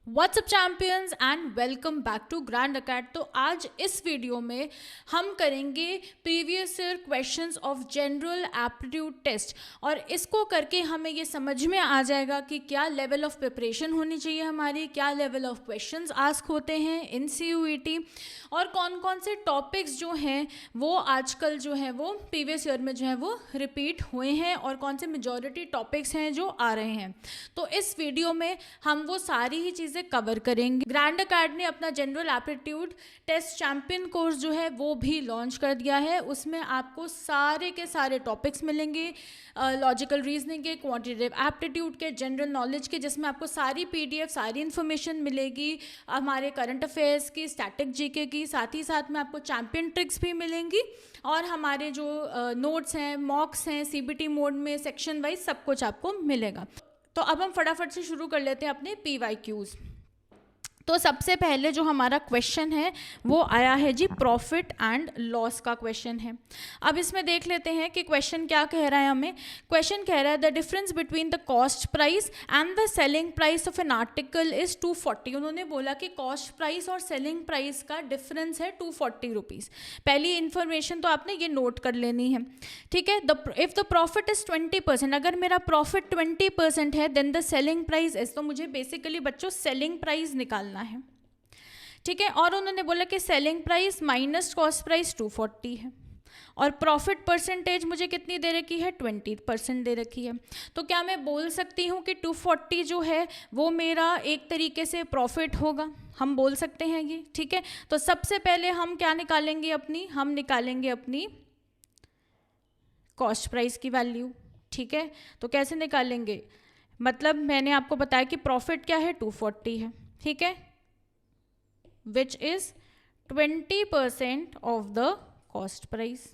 WhatsApp champions and welcome back to grand अकेड। तो आज इस वीडियो में हम करेंगे previous year questions of general aptitude test, और इसको करके हमें ये समझ में आ जाएगा कि क्या लेवल ऑफ प्रिपरेशन होनी चाहिए हमारी, क्या लेवल ऑफ क्वेश्चंस आस्क होते हैं इन CUET, और कौन कौन से टॉपिक्स जो हैं वो आजकल जो है वो प्रीवियस ईयर में जो है वो रिपीट हुए हैं, और कौन से मेजॉरिटी टॉपिक्स हैं जो आ रहे हैं। तो इस वीडियो में हम वो सारी ही चीज़ें कवर करेंगे। ग्रैंड अकेड ने अपना general aptitude test champion course जो है वो भी लॉन्च कर दिया है। उसमें आपको सारे के सारे टॉपिक्स मिलेंगे, लॉजिकल रीजनिंग के, क्वांटिटेटिव एप्टीट्यूड के, जनरल नॉलेज के, जिसमें आपको सारी PDF सारी इन्फॉर्मेशन मिलेगी, हमारे करंट अफेयर्स की, स्टैटिक GK की, साथ ही साथ में आपको चैंपियन ट्रिक्स भी मिलेंगी, और हमारे जो नोट्स हैं, मॉक्स हैं, CBT मोड में सेक्शन वाइज सब कुछ आपको मिलेगा। तो अब हम फटाफट से शुरू कर लेते हैं अपने PYQs। तो सबसे पहले जो हमारा क्वेश्चन है वो आया है जी, प्रॉफिट एंड लॉस का क्वेश्चन है। अब इसमें देख लेते हैं कि क्वेश्चन क्या कह रहा है हमें। क्वेश्चन कह रहा है the difference between the cost price and the selling price of an article is 240। उन्होंने बोला कि कॉस्ट प्राइस और सेलिंग प्राइस का डिफरेंस है 240 रुपीज़। पहली इन्फॉर्मेशन तो आपने ये नोट कर लेनी है, ठीक है। इफ द प्रॉफिट इज 20%, अगर मेरा प्रॉफिट 20% है, then the selling price is, तो मुझे बेसिकली बच्चों सेलिंग प्राइस निकालना है, ठीक है। और उन्होंने बोला कि selling price minus cost price 240 है, और प्रॉफिट परसेंटेज मुझे कितनी दे रखी है, 20% दे रखी है। तो क्या मैं बोल सकती हूँ कि 240 जो है वो मेरा एक तरीके से प्रॉफिट होगा, हम बोल सकते हैं ये, ठीक है। तो सबसे पहले हम क्या निकालेंगे हम निकालेंगे अपनी कॉस्ट प्राइस की वैल्यू, ठीक है। तो कैसे निकालेंगे, मतलब मैंने आपको बताया कि प्रॉफिट क्या है, 240 है, ठीक है, which is 20% of the cost price,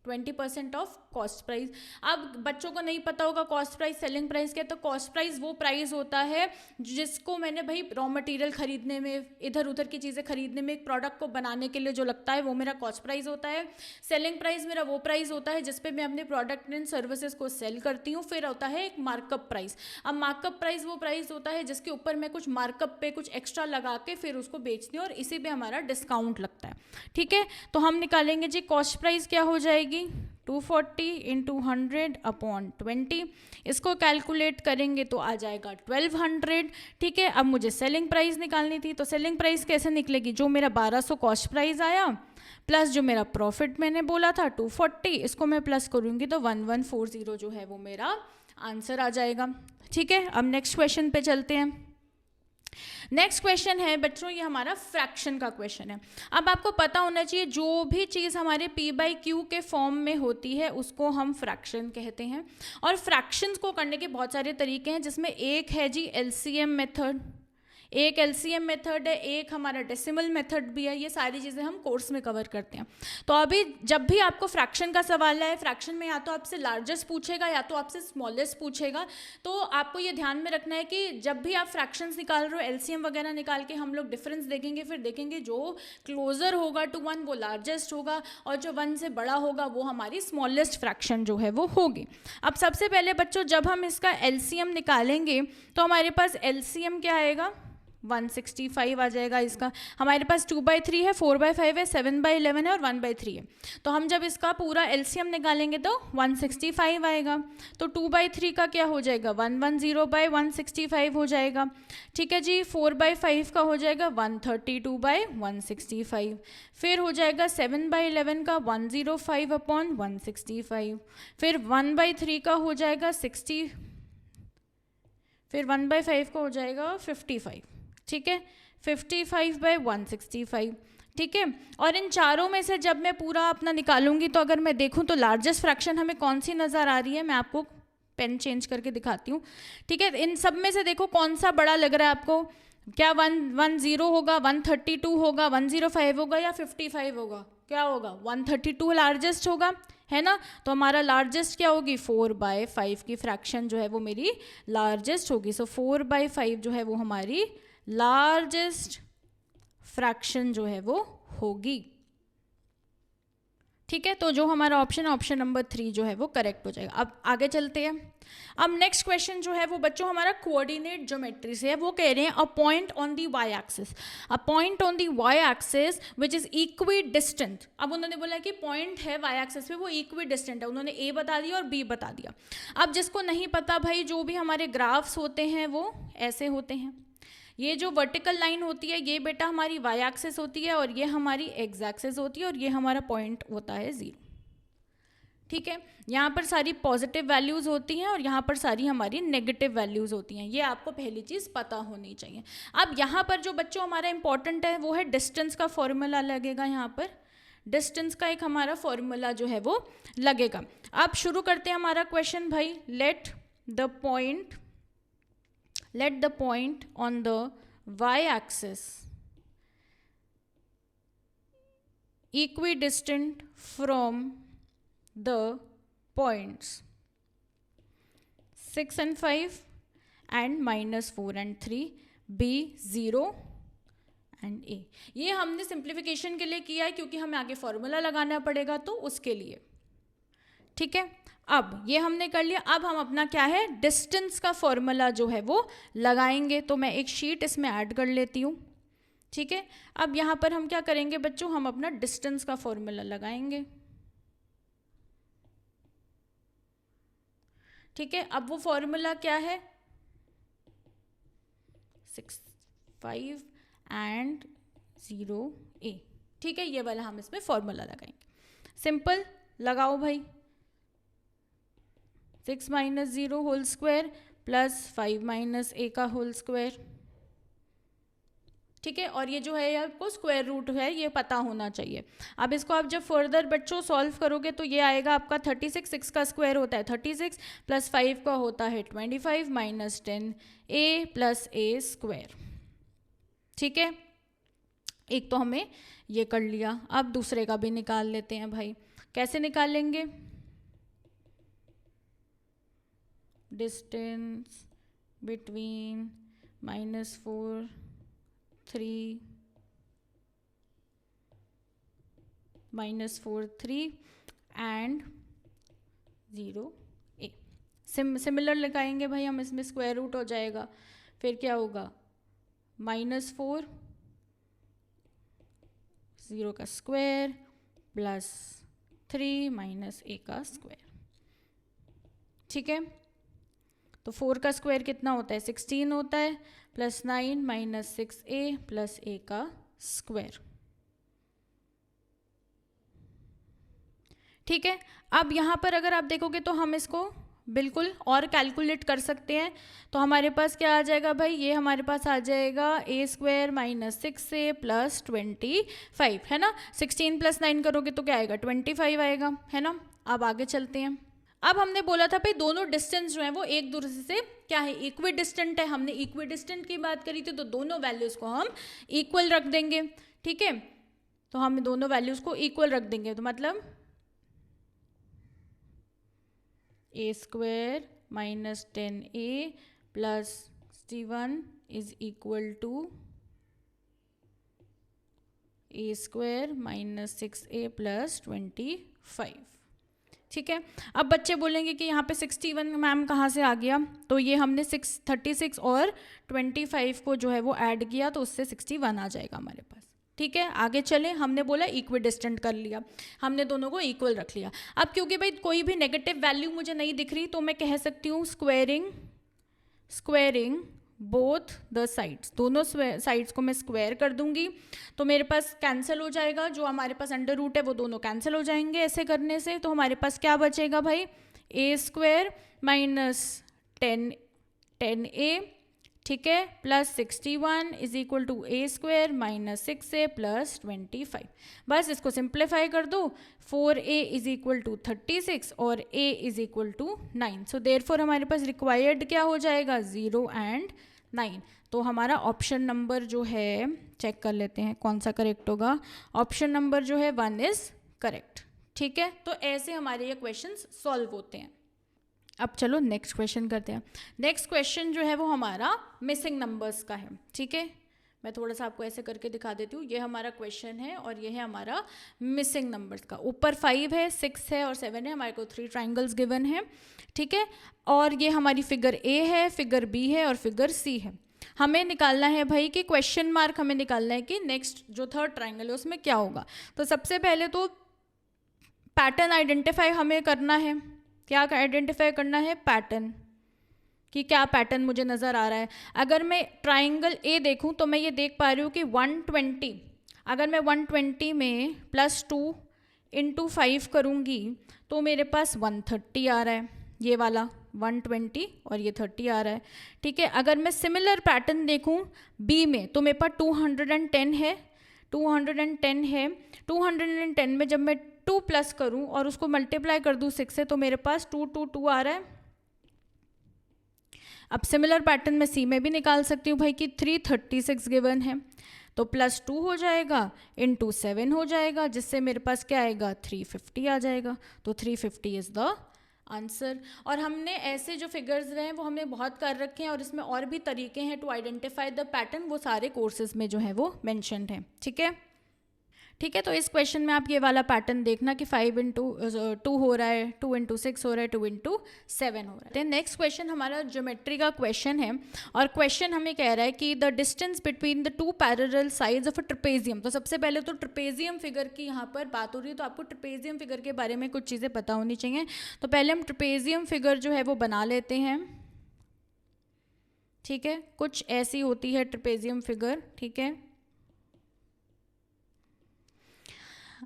20% of cost price. अब बच्चों को नहीं पता होगा कॉस्ट प्राइस सेलिंग प्राइस क्या है, तो कॉस्ट प्राइस वो प्राइस होता है जिसको मैंने भाई रॉ मटेरियल खरीदने में, इधर उधर की चीज़ें खरीदने में, एक प्रोडक्ट को बनाने के लिए जो लगता है वो मेरा कॉस्ट प्राइस होता है। सेलिंग प्राइस मेरा वो प्राइस होता है जिस पे मैं अपने प्रोडक्ट एंड सर्विसेज को सेल करती हूँ। फिर होता है एक मार्कअप प्राइस। अब मार्कअप प्राइस वो प्राइस होता है जिसके ऊपर मैं कुछ मार्कअप पे कुछ एक्स्ट्रा लगा के फिर उसको बेचती हूँ, और इसी पे हमारा डिस्काउंट लगता है, ठीक है। तो हम निकालेंगे जी कॉस्ट प्राइस क्या हो जाएगी, 240 इंटू 100 अपॉन 20, इसको कैलकुलेट करेंगे तो आ जाएगा 1200, ठीक है। अब मुझे सेलिंग प्राइस निकालनी थी, तो सेलिंग प्राइस कैसे निकलेगी, जो मेरा 1200 कॉस्ट प्राइस आया प्लस जो मेरा प्रॉफिट मैंने बोला था 240, इसको मैं प्लस करूँगी तो 1140 जो है वो मेरा आंसर आ जाएगा, ठीक है। अब नेक्स्ट क्वेश्चन पे चलते हैं। नेक्स्ट क्वेश्चन है बच्चों, ये हमारा फ्रैक्शन का क्वेश्चन है। अब आपको पता होना चाहिए जो भी चीज़ हमारे P/Q के फॉर्म में होती है उसको हम फ्रैक्शन कहते हैं, और फ्रैक्शंस को करने के बहुत सारे तरीके हैं, जिसमें एक है जी LCM मेथड, एक LCM मेथड है, एक हमारा डेसिमल मेथड भी है। ये सारी चीज़ें हम कोर्स में कवर करते हैं। तो अभी जब भी आपको फ्रैक्शन का सवाल है, फ्रैक्शन में या तो आपसे लार्जेस्ट पूछेगा या तो आपसे स्मॉलेस्ट पूछेगा, तो आपको ये ध्यान में रखना है कि जब भी आप फ्रैक्शंस निकाल रहे हो, LCM वगैरह निकाल के हम लोग डिफरेंस देखेंगे, फिर देखेंगे जो क्लोजर होगा टू 1 वो लार्जेस्ट होगा, और जो 1 से बड़ा होगा वो हमारी स्मॉलेस्ट फ्रैक्शन जो है वो होगी। अब सबसे पहले बच्चों जब हम इसका LCM निकालेंगे तो हमारे पास LCM क्या आएगा, 165 आ जाएगा इसका। हमारे पास 2/3 है, 4/5 है, 7/11 है और 1/3 है। तो हम जब इसका पूरा LCM निकालेंगे तो 165 आएगा। तो 2/3 का क्या हो जाएगा, 110/165 हो जाएगा, ठीक है जी। 4/5 का हो जाएगा 132/165। फिर हो जाएगा 7/11 का 105/165। फिर 1/3 का हो जाएगा 60, फिर 1/5 का हो जाएगा 55, ठीक है, 55/165, ठीक है। और इन चारों में से जब मैं पूरा अपना निकालूंगी तो अगर मैं देखूं तो लार्जेस्ट फ्रैक्शन हमें कौन सी नज़र आ रही है, मैं आपको पेन चेंज करके दिखाती हूँ, ठीक है। इन सब में से देखो कौन सा बड़ा लग रहा है आपको, क्या 110 होगा, 132 होगा, 105 होगा या 55 होगा, क्या होगा, 132 लार्जेस्ट होगा, है ना। तो हमारा लार्जेस्ट क्या होगी, 4/5 की फ्रैक्शन जो है वो मेरी लार्जेस्ट होगी। सो 4/5 जो है वो हमारी लार्जेस्ट फ्रैक्शन जो है वो होगी, ठीक है, तो जो हमारा ऑप्शन नंबर 3 जो है वो करेक्ट हो जाएगा। अब आगे चलते हैं। अब नेक्स्ट क्वेश्चन जो है वो बच्चों हमारा कोऑर्डिनेट ज्योमेट्री से है। वो कह रहे हैं a point on the y axis, a point on the y axis which is equidistant. अब उन्होंने बोला कि पॉइंट है वाई एक्सिस पे वो इक्वी डिस्टेंट है, उन्होंने ए बता दिया और बी बता दिया। अब जिसको नहीं पता भाई, जो भी हमारे ग्राफ्स होते हैं वो ऐसे होते हैं। ये जो वर्टिकल लाइन होती है ये बेटा हमारी वाई एक्सिस होती है और ये हमारी एक्स एक्सिस होती है और ये हमारा पॉइंट होता है 0। ठीक है, यहाँ पर सारी पॉजिटिव वैल्यूज़ होती हैं और यहाँ पर सारी हमारी नेगेटिव वैल्यूज़ होती हैं। ये आपको पहली चीज़ पता होनी चाहिए। अब यहाँ पर जो बच्चों हमारा इंपॉर्टेंट है वो है डिस्टेंस का फॉर्मूला लगेगा। यहाँ पर डिस्टेंस का एक हमारा फॉर्मूला जो है वो लगेगा। अब शुरू करते हैं हमारा क्वेश्चन भाई। Let the point on the y-axis equidistant from the points 6 and 5 and -4 and 3 B 0 and A। ये हमने सिंप्लीफिकेशन के लिए किया है क्योंकि हमें आगे फॉर्मूला लगाना पड़ेगा तो उसके लिए। ठीक है, अब ये हमने कर लिया। अब हम अपना क्या है डिस्टेंस का फॉर्मूला जो है वो लगाएंगे। तो मैं एक शीट इसमें ऐड कर लेती हूँ। ठीक है, अब यहाँ पर हम क्या करेंगे बच्चों, हम अपना डिस्टेंस का फॉर्मूला लगाएंगे। ठीक है, अब वो फॉर्मूला क्या है 6 5 and 0 A। ठीक है, ये वाला हम इसमें फॉर्मूला लगाएंगे। सिंपल लगाओ भाई। 6 - 0 होल स्क्वायर प्लस 5 - A का होल स्क्वायर। ठीक है, और ये जो है आपको स्क्वायर रूट है ये पता होना चाहिए। अब इसको आप जब फर्दर बच्चों सॉल्व करोगे तो ये आएगा आपका 36। 6 का स्क्वायर होता है 36 प्लस 5 का होता है 25 minus 10A plus A square. ठीक है, एक तो हमें ये कर लिया। अब दूसरे का भी निकाल लेते हैं भाई। कैसे निकालेंगे, distance between -4 3 -4 3 and 0 A। Similar लगाएंगे भाई हम, इसमें स्क्वायर रूट हो जाएगा। फिर क्या होगा -4 0 का स्क्वायर प्लस 3 - A का स्क्वायर। ठीक है, तो 4 का स्क्वायर कितना होता है 16 होता है प्लस 9 - 6A प्लस A का स्क्वायर। ठीक है, अब यहाँ पर अगर आप देखोगे तो हम इसको बिल्कुल और कैलकुलेट कर सकते हैं। तो हमारे पास क्या आ जाएगा भाई, ये हमारे पास आ जाएगा A square minus 6A plus 25 है ना। 16 + 9 करोगे तो क्या आएगा 25 आएगा, है ना। अब आगे चलते हैं। अब हमने बोला था भाई दोनों डिस्टेंस जो है वो एक दूसरे से क्या है इक्वी डिस्टेंट है। हमने इक्वी डिस्टेंट की बात करी थी तो दोनों वैल्यूज़ को हम इक्वल रख देंगे। ठीक है, तो हम दोनों वैल्यूज़ को इक्वल रख देंगे। तो मतलब A square minus 10A plus 61 is equal to A square minus 6A plus 25। ठीक है, अब बच्चे बोलेंगे कि यहाँ पे 61 मैम कहाँ से आ गया, तो ये हमने 36 और 25 को जो है वो ऐड किया तो उससे 61 आ जाएगा हमारे पास। ठीक है, आगे चले। हमने बोला इक्वी डिस्टेंट कर लिया, हमने दोनों को इक्वल रख लिया। अब क्योंकि भाई कोई भी नेगेटिव वैल्यू मुझे नहीं दिख रही तो मैं कह सकती हूँ स्क्वेयरिंग बोथ द साइड्स, दोनों साइड्स को मैं स्क्वायर कर दूंगी तो मेरे पास कैंसिल हो जाएगा। जो हमारे पास अंडर रूट है वो दोनों कैंसिल हो जाएंगे ऐसे करने से। तो हमारे पास क्या बचेगा भाई A स्क्वायर माइनस 10A ठीक है plus 61 is equal to A square minus 6A plus 25। बस इसको सिंप्लीफाई कर दो। 4A इज इक्वल टू 36 और A is equal to 9। So therefore हमारे पास रिक्वायर्ड क्या हो जाएगा 0 and 9। तो हमारा ऑप्शन नंबर जो है चेक कर लेते हैं कौन सा करेक्ट होगा। ऑप्शन नंबर जो है 1 इज करेक्ट। ठीक है, तो ऐसे हमारे ये क्वेश्चंस सॉल्व होते हैं। अब चलो नेक्स्ट क्वेश्चन करते हैं। नेक्स्ट क्वेश्चन जो है वो हमारा मिसिंग नंबर्स का है। ठीक है, मैं थोड़ा सा आपको ऐसे करके दिखा देती हूँ। ये हमारा क्वेश्चन है और ये है हमारा मिसिंग नंबर्स का। ऊपर 5 है, 6 है और 7 है, हमारे को 3 ट्राइंगल्स गिवन है, ठीक है। और ये हमारी फिगर ए है, फिगर बी है और फिगर सी है। हमें निकालना है भाई कि क्वेश्चन मार्क हमें निकालना है कि नेक्स्ट जो थर्ड ट्राइंगल है उसमें क्या होगा। तो सबसे पहले तो पैटर्न आइडेंटिफाई हमें करना है। क्या आइडेंटिफाई करना है? पैटर्न, कि क्या पैटर्न मुझे नज़र आ रहा है। अगर मैं ट्राइंगल ए देखूं तो मैं ये देख पा रही हूँ कि 120, अगर मैं 120 में +2 × 5 करूँगी तो मेरे पास 130 आ रहा है, ये वाला 120 और ये 30 आ रहा है, ठीक है। अगर मैं सिमिलर पैटर्न देखूं बी में तो मेरे पास 210 है, 210 है। 210 में जब मैं 2 प्लस करूं और उसको मल्टीप्लाई कर दूं 6 से तो मेरे पास 222 आ रहा है। अब सिमिलर पैटर्न मैं सी में भी निकाल सकती हूँ भाई कि 336 गिवन है, तो +2 हो जाएगा × 7 हो जाएगा, जिससे मेरे पास क्या आएगा? 350 आ जाएगा। तो 350 इज़ द आंसर। और हमने ऐसे जो फिगर्स रहे हैं वो हमने बहुत कर रखे हैं और इसमें और भी तरीके हैं टू आइडेंटिफाई द पैटर्न, वो सारे कोर्सेज में जो है वो मेंशन्ड है, ठीक है। ठीक है, तो इस क्वेश्चन में आप ये वाला पैटर्न देखना कि 5 × 2 हो रहा है, 2 × 6 हो रहा है, 2 × 7 हो रहा है। नेक्स्ट क्वेश्चन हमारा ज्योमेट्री का क्वेश्चन है और क्वेश्चन हमें कह रहा है कि the distance between the 2 parallel sides of a trapezium. तो सबसे पहले तो ट्रेपेजियम फिगर की यहाँ पर बात हो रही है, तो आपको ट्रेपेजियम फिगर के बारे में कुछ चीज़ें पता होनी चाहिए। तो पहले हम ट्रेपेजियम फिगर जो है वो बना लेते हैं, ठीक है। कुछ ऐसी होती है ट्रेपेजियम फिगर, ठीक है।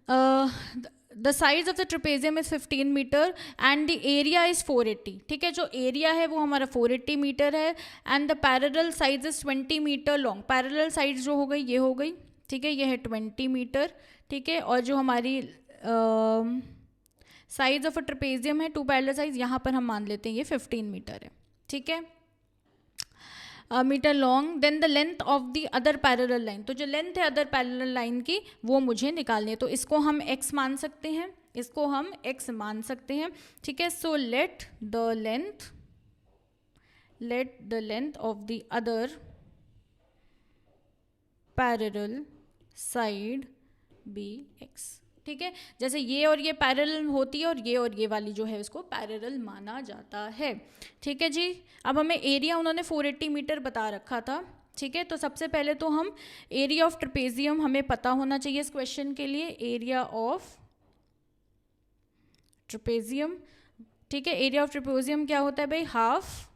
The size of the trapezium is 15 metre and the area is 480, ठीक है। जो एरिया है वो हमारा 480 मीटर है and the parallel size is 20 metre long. Parallel size जो हो गई ये हो गई, ठीक है, ये है 20 मीटर, ठीक है। और जो हमारी साइज ऑफ अ ट्रेपेजियम है 2 पैरेलल साइज, यहाँ पर हम मान लेते हैं ये 15 मीटर है, ठीक है, metre long. Then the length of the other parallel line, तो जो लेंथ है अदर पैरेलल लाइन की वो मुझे निकालनी है। तो इसको हम x मान सकते हैं, इसको हम x मान सकते हैं, ठीक है। So let the length of the other parallel side be x, ठीक है। जैसे ये और ये पैरेलल होती है और ये वाली जो है उसको पैरेलल माना जाता है, ठीक है जी। अब हमें एरिया उन्होंने 480 मीटर बता रखा था, ठीक है। तो सबसे पहले तो हम एरिया ऑफ ट्रेपेजियम हमें पता होना चाहिए इस क्वेश्चन के लिए। एरिया ऑफ ट्रेपेजियम, ठीक है। एरिया ऑफ ट्रेपेजियम क्या होता है भाई? Half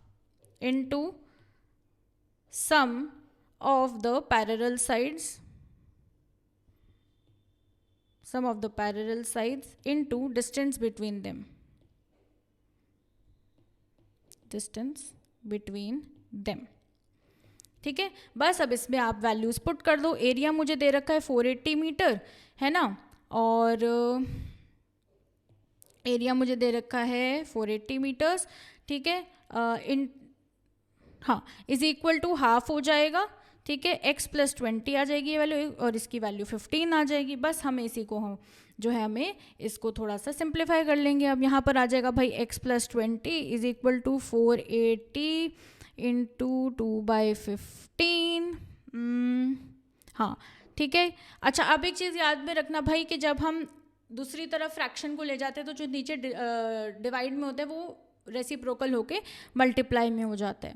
into sum of the parallel sides, sum of the parallel sides into distance between them, distance between them, ठीक है। बस अब इसमें आप वैल्यूज पुट कर दो। एरिया मुझे दे रखा है 480 मीटर, है ना, और एरिया मुझे दे रखा है 480 मीटर्स, ठीक है। इन हाँ इज इक्वल टू हाफ हो जाएगा, ठीक है। x + 20 आ जाएगी ये वैल्यू और इसकी वैल्यू 15 आ जाएगी। बस हमें इसी को हम जो है हमें इसको थोड़ा सा सिंप्लीफाई कर लेंगे। अब यहाँ पर आ जाएगा भाई x + 20 इज इक्वल टू 480 × 2/15। हाँ ठीक है। अच्छा, अब एक चीज़ याद में रखना भाई कि जब हम दूसरी तरफ फ्रैक्शन को ले जाते हैं तो जो नीचे डिवाइड में होता है वो रेसिप्रोकल होके मल्टीप्लाई में हो जाता है।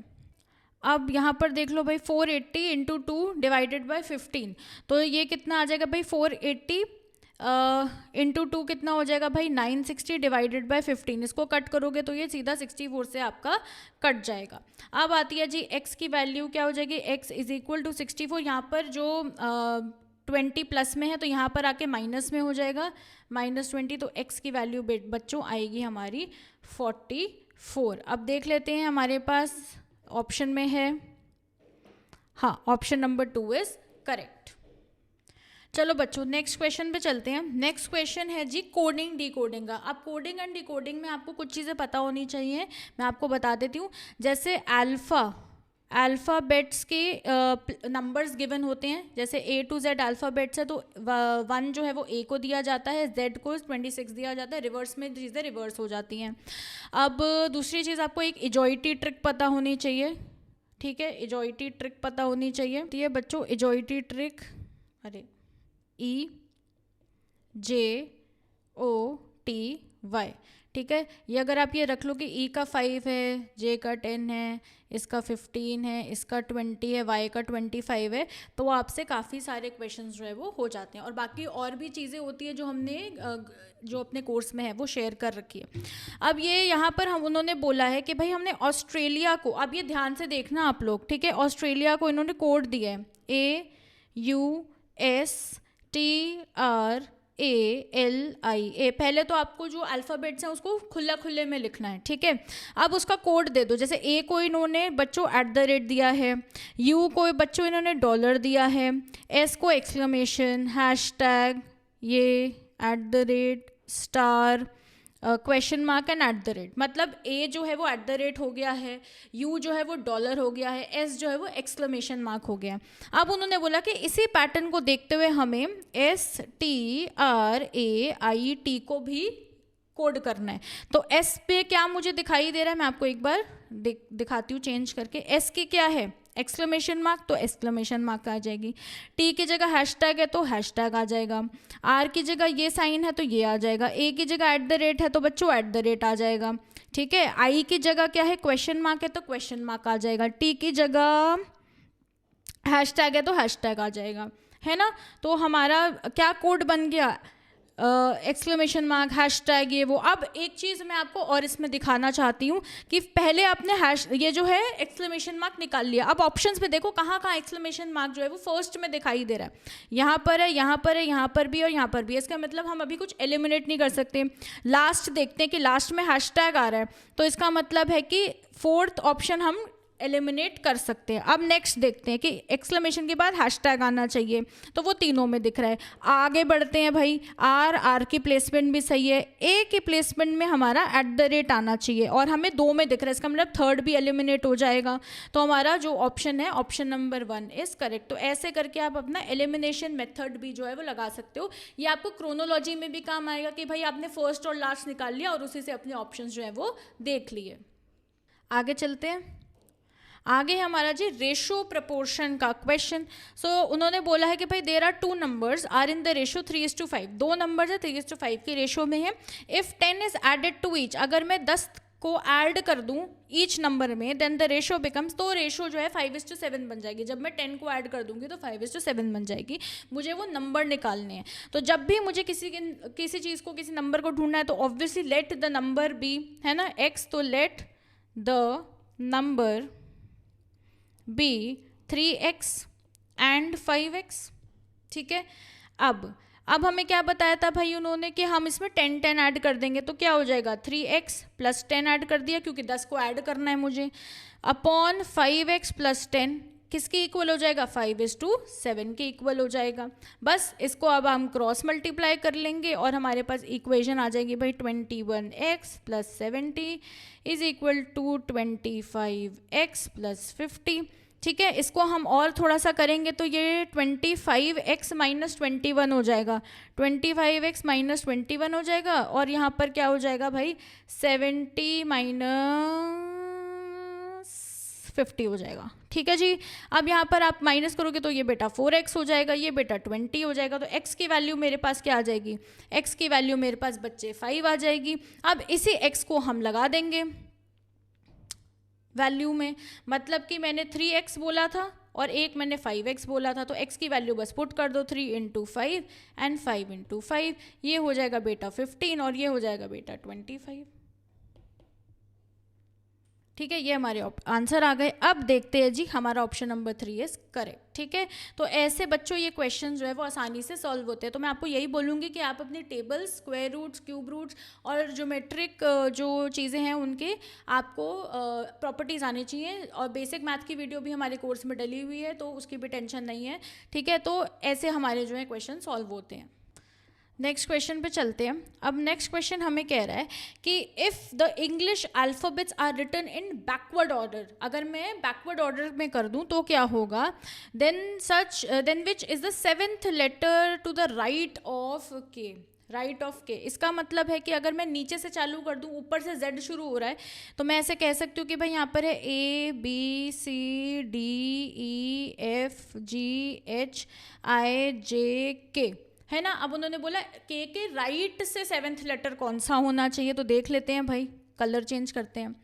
अब यहाँ पर देख लो भाई 480 × 2 / 15, तो ये कितना आ जाएगा भाई? 480 × 2 कितना हो जाएगा भाई? 960 / 15। इसको कट करोगे तो ये सीधा 64 से आपका कट जाएगा। अब आती है जी x की वैल्यू क्या हो जाएगी? x = 64। यहाँ पर जो 20 प्लस में है तो यहाँ पर आके माइनस में हो जाएगा, -20। तो x की वैल्यू बच्चों आएगी हमारी 44। अब देख लेते हैं हमारे पास ऑप्शन में है, हाँ ऑप्शन नंबर 2 इज करेक्ट। चलो बच्चों नेक्स्ट क्वेश्चन पे चलते हैं। नेक्स्ट क्वेश्चन है जी कोडिंग डिकोडिंग का। अब कोडिंग एंड डिकोडिंग में आपको कुछ चीज़ें पता होनी चाहिए, मैं आपको बता देती हूँ। जैसे अल्फ़ाबेट्स के नंबर्स गिवन होते हैं, जैसे A to Z अल्फ़ाबेट्स है तो 1 जो है वो A को दिया जाता है, Z को 26 दिया जाता है, रिवर्स में चीज़ें रिवर्स हो जाती हैं। अब दूसरी चीज़ आपको एक इजॉइटी ट्रिक पता होनी चाहिए, ठीक है, इजोइटी ट्रिक पता होनी चाहिए। तो ये बच्चों इजोइटी ट्रिक, अरे EJOTY, ठीक है। ये अगर आप ये रख लो कि E का 5 है, J का 10 है, इसका 15 है, इसका 20 है, Y का 25 है, तो आपसे काफ़ी सारे क्वेश्चंस जो है वो हो जाते हैं। और बाकी और भी चीज़ें होती है जो हमने जो अपने कोर्स में है वो शेयर कर रखी है। अब ये यहाँ पर हम उन्होंने बोला है कि भाई हमने ऑस्ट्रेलिया को, अब ये ध्यान से देखना आप लोग, ठीक है, ऑस्ट्रेलिया को इन्होंने कोड दिया है AUSTRALIA। पहले तो आपको जो अल्फ़ाबेट्स हैं उसको खुला खुले में लिखना है, ठीक है। अब उसका कोड दे दो, जैसे A को इन्होंने बच्चों @ दिया है, U को बच्चों इन्होंने $, दिया है, S को एक्सक्लेमेशन, हैशटैग, ये @ क्वेश्चन मार्क एंड @ मतलब A जो है वो @ हो गया है, U जो है वो $, हो गया है, S जो है वो एक्सक्लेमेशन मार्क हो गया है। अब उन्होंने बोला कि इसी पैटर्न को देखते हुए हमें STRAIT को भी कोड करना है। तो S पे क्या मुझे दिखाई दे रहा है, मैं आपको एक बार दिखाती हूँ चेंज करके। S की क्या है, एक्सक्लेमेशन मार्क, तो एक्सक्लेमेशन मार्क आ जाएगी। T की जगह हैशटैग है तो हैशटैग आ जाएगा। R की जगह ये साइन है तो ये आ जाएगा। A की जगह @ है तो बच्चों @ आ जाएगा, ठीक है। I की जगह क्या है, क्वेश्चन मार्क है तो क्वेश्चन मार्क आ जाएगा। T की जगह हैशटैग है तो हैशटैग आ जाएगा, है ना। तो हमारा क्या कोड बन गया, एक्सक्लेमेशन मार्क, हैशटैग, ये वो। अब एक चीज़ मैं आपको और इसमें दिखाना चाहती हूँ कि पहले आपने ये जो है एक्सक्लेमेशन मार्क निकाल लिया। अब ऑप्शंस में देखो कहाँ कहाँ एक्सक्लेमेशन मार्क जो है वो फर्स्ट में दिखाई दे रहा है, यहाँ पर है, यहाँ पर है, यहाँ पर भी और यहाँ पर भी। इसका मतलब हम अभी कुछ एलिमिनेट नहीं कर सकते। लास्ट देखते हैं कि लास्ट में हैशटैग आ रहा है, तो इसका मतलब है कि 4th ऑप्शन हम एलिमिनेट कर सकते हैं। अब नेक्स्ट देखते हैं कि एक्सक्लेमेशन के बाद हैशटैग आना चाहिए, तो वो तीनों में दिख रहा है। आगे बढ़ते हैं भाई, R की प्लेसमेंट भी सही है, A की प्लेसमेंट में हमारा @ आना चाहिए और हमें 2 में दिख रहा है, इसका मतलब 3rd भी एलिमिनेट हो जाएगा। तो हमारा जो ऑप्शन है, ऑप्शन नंबर 1 इज करेक्ट। तो ऐसे करके आप अपना एलिमिनेशन मेथड भी जो है वो लगा सकते हो। ये आपको क्रोनोलॉजी में भी काम आएगा कि भाई आपने फर्स्ट और लास्ट निकाल लिया और उसी से अपने ऑप्शन जो है वो देख लिए। आगे चलते हैं। आगे हमारा जी रेशो प्रपोर्शन का क्वेश्चन। सो उन्होंने बोला है कि भाई there are 2 numbers are in the ratio 3:5। 2 numbers है 3:5 की रेशो में है। If 10 is added to each, अगर मैं 10 को ऐड कर दूं ईच नंबर में, देन द रेशो बिकम्स, तो रेशो जो है 5:7 बन जाएगी। जब मैं 10 को ऐड कर दूंगी तो 5:7 बन जाएगी। मुझे वो नंबर निकालने हैं। तो जब भी मुझे किसी चीज़ को, किसी नंबर को ढूंढना है तो obviously let the number be, है ना, x, तो let the number be 3x and 5x, ठीक है। अब हमें क्या बताया था भाई उन्होंने कि हम इसमें 10 ऐड कर देंगे तो क्या हो जाएगा, 3x + 10 ऐड कर दिया क्योंकि 10 को ऐड करना है मुझे, अपॉन 5x + 10 किसके इक्वल हो जाएगा, 5:7 के इक्वल हो जाएगा। बस इसको अब हम क्रॉस मल्टीप्लाई कर लेंगे और हमारे पास इक्वेशन आ जाएगी भाई 21x + 70 is equal to 25x + 50, ठीक है। इसको हम और थोड़ा सा करेंगे तो ये 25x - 21 हो जाएगा, 25x - 21 हो जाएगा और यहाँ पर क्या हो जाएगा भाई 70 - 50 हो जाएगा, ठीक है जी। अब यहाँ पर आप माइनस करोगे तो ये बेटा 4x हो जाएगा, ये बेटा 20 हो जाएगा। तो x की वैल्यू मेरे पास क्या आ जाएगी, x की वैल्यू मेरे पास बच्चे 5 आ जाएगी। अब इसी x को हम लगा देंगे वैल्यू में, मतलब कि मैंने 3x बोला था और एक मैंने 5x बोला था, तो x की वैल्यू बस पुट कर दो 3 × 5 एंड 5 × 5, ये हो जाएगा बेटा 15 और ये हो जाएगा बेटा 25, ठीक है। ये हमारे आंसर आ गए। अब देखते हैं जी हमारा ऑप्शन नंबर 3 इज करेक्ट, ठीक है। तो ऐसे बच्चों ये क्वेश्चन जो है वो आसानी से सॉल्व होते हैं। तो मैं आपको यही बोलूँगी कि आप अपनी tables, square roots, cube roots और ज्योमेट्रिक जो चीज़ें हैं उनके आपको प्रॉपर्टीज़ आनी चाहिए। और बेसिक मैथ की वीडियो भी हमारे कोर्स में डली हुई है तो उसकी भी टेंशन नहीं है, ठीक है। तो ऐसे हमारे जो है क्वेश्चन सॉल्व होते हैं। नेक्स्ट क्वेश्चन पे चलते हैं। अब नेक्स्ट क्वेश्चन हमें कह रहा है कि if the English alphabets are written in backward order, अगर मैं बैकवर्ड ऑर्डर में कर दूं तो क्या होगा, then which is the 7th letter to the right of K. Right of K. इसका मतलब है कि अगर मैं नीचे से चालू कर दूं, ऊपर से जेड शुरू हो रहा है, तो मैं ऐसे कह सकती हूँ कि भाई यहाँ पर है A B C D E F G H I J K, है ना। अब उन्होंने बोला के राइट से 7th लेटर कौन सा होना चाहिए, तो देख लेते हैं भाई, कलर चेंज करते हैं।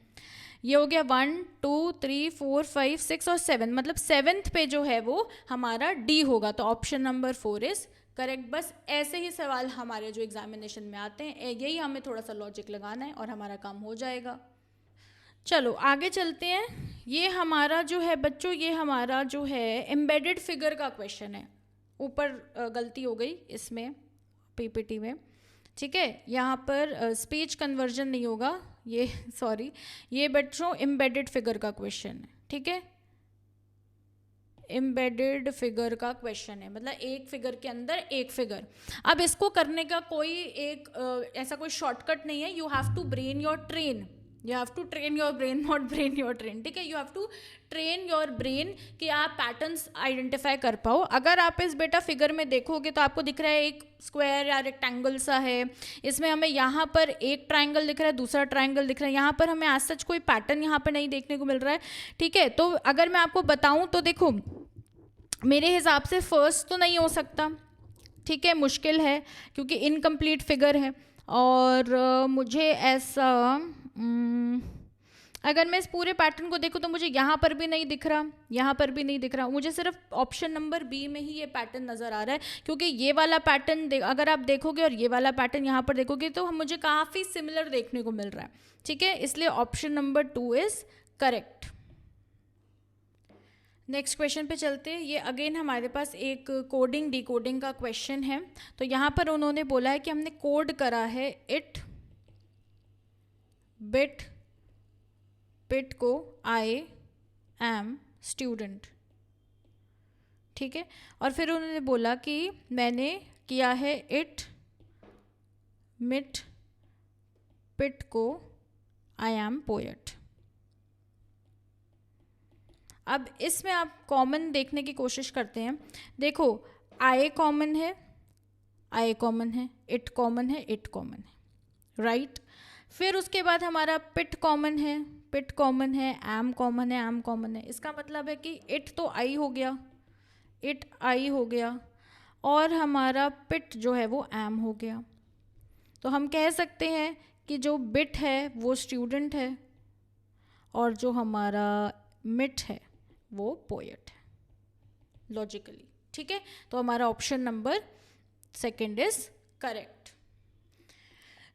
ये हो गया 1 2 3 4 5 6 और 7, मतलब 7th पे जो है वो हमारा डी होगा, तो ऑप्शन नंबर 4 इज करेक्ट। बस ऐसे ही सवाल हमारे जो एग्जामिनेशन में आते हैं, यही हमें थोड़ा सा लॉजिक लगाना है और हमारा काम हो जाएगा। चलो आगे चलते हैं। ये हमारा जो है बच्चों, ये हमारा जो है एम्बेडेड फिगर का क्वेश्चन है। ऊपर गलती हो गई इसमें पीपीटी में, ठीक है, यहाँ पर स्पीच कन्वर्जन नहीं होगा, ये सॉरी, ये बच्चों एम्बेडेड फिगर का क्वेश्चन है, ठीक है, एम्बेडेड फिगर का क्वेश्चन है, मतलब एक फिगर के अंदर एक फिगर। अब इसको करने का कोई एक ऐसा कोई शॉर्टकट नहीं है, you have to brain your train, you have to train your brain, not brain your train, ठीक है, you have to train your brain कि आप पैटर्न्स आइडेंटिफाई कर पाओ। अगर आप इस बेटा फिगर में देखोगे तो आपको दिख रहा है एक स्क्वायर या रेक्टेंगल सा है, इसमें हमें यहाँ पर एक ट्राइंगल दिख रहा है, दूसरा ट्राइंगल दिख रहा है, यहाँ पर हमें आज सच कोई पैटर्न यहाँ पर नहीं देखने को मिल रहा है, ठीक है। तो अगर मैं आपको बताऊँ तो देखो, मेरे हिसाब से फर्स्ट तो नहीं हो सकता, ठीक है, मुश्किल है क्योंकि इनकम्प्लीट फिगर है, और मुझे ऐसा अगर मैं इस पूरे पैटर्न को देखूं तो मुझे यहाँ पर भी नहीं दिख रहा, यहाँ पर भी नहीं दिख रहा, मुझे सिर्फ ऑप्शन नंबर बी में ही ये पैटर्न नज़र आ रहा है, क्योंकि ये वाला पैटर्न अगर आप देखोगे और ये वाला पैटर्न यहाँ पर देखोगे तो मुझे काफ़ी सिमिलर देखने को मिल रहा है, ठीक है, इसलिए option number 2 is correct. Next question पे चलते हैं। ये अगेन हमारे पास एक कोडिंग डिकोडिंग का क्वेश्चन है। तो यहाँ पर उन्होंने बोला है कि हमने कोड करा है इट बिट पिट को आई एम स्टूडेंट, ठीक है, और फिर उन्होंने बोला कि मैंने किया है इट मिट पिट को आई एम पोएट। अब इसमें आप कॉमन देखने की कोशिश करते हैं। देखो आई कॉमन है, आई कॉमन है, इट कॉमन है, इट कॉमन है, राइट। फिर उसके बाद हमारा पिट कॉमन है, पिट कॉमन है, एम कॉमन है, एम कॉमन है। इसका मतलब है कि इट तो आई हो गया, इट आई हो गया, और हमारा पिट जो है वो एम हो गया। तो हम कह सकते हैं कि जो बिट है वो स्टूडेंट है और जो हमारा मिट है वो पोएट है, लॉजिकली, ठीक है। तो हमारा option number 2 is correct.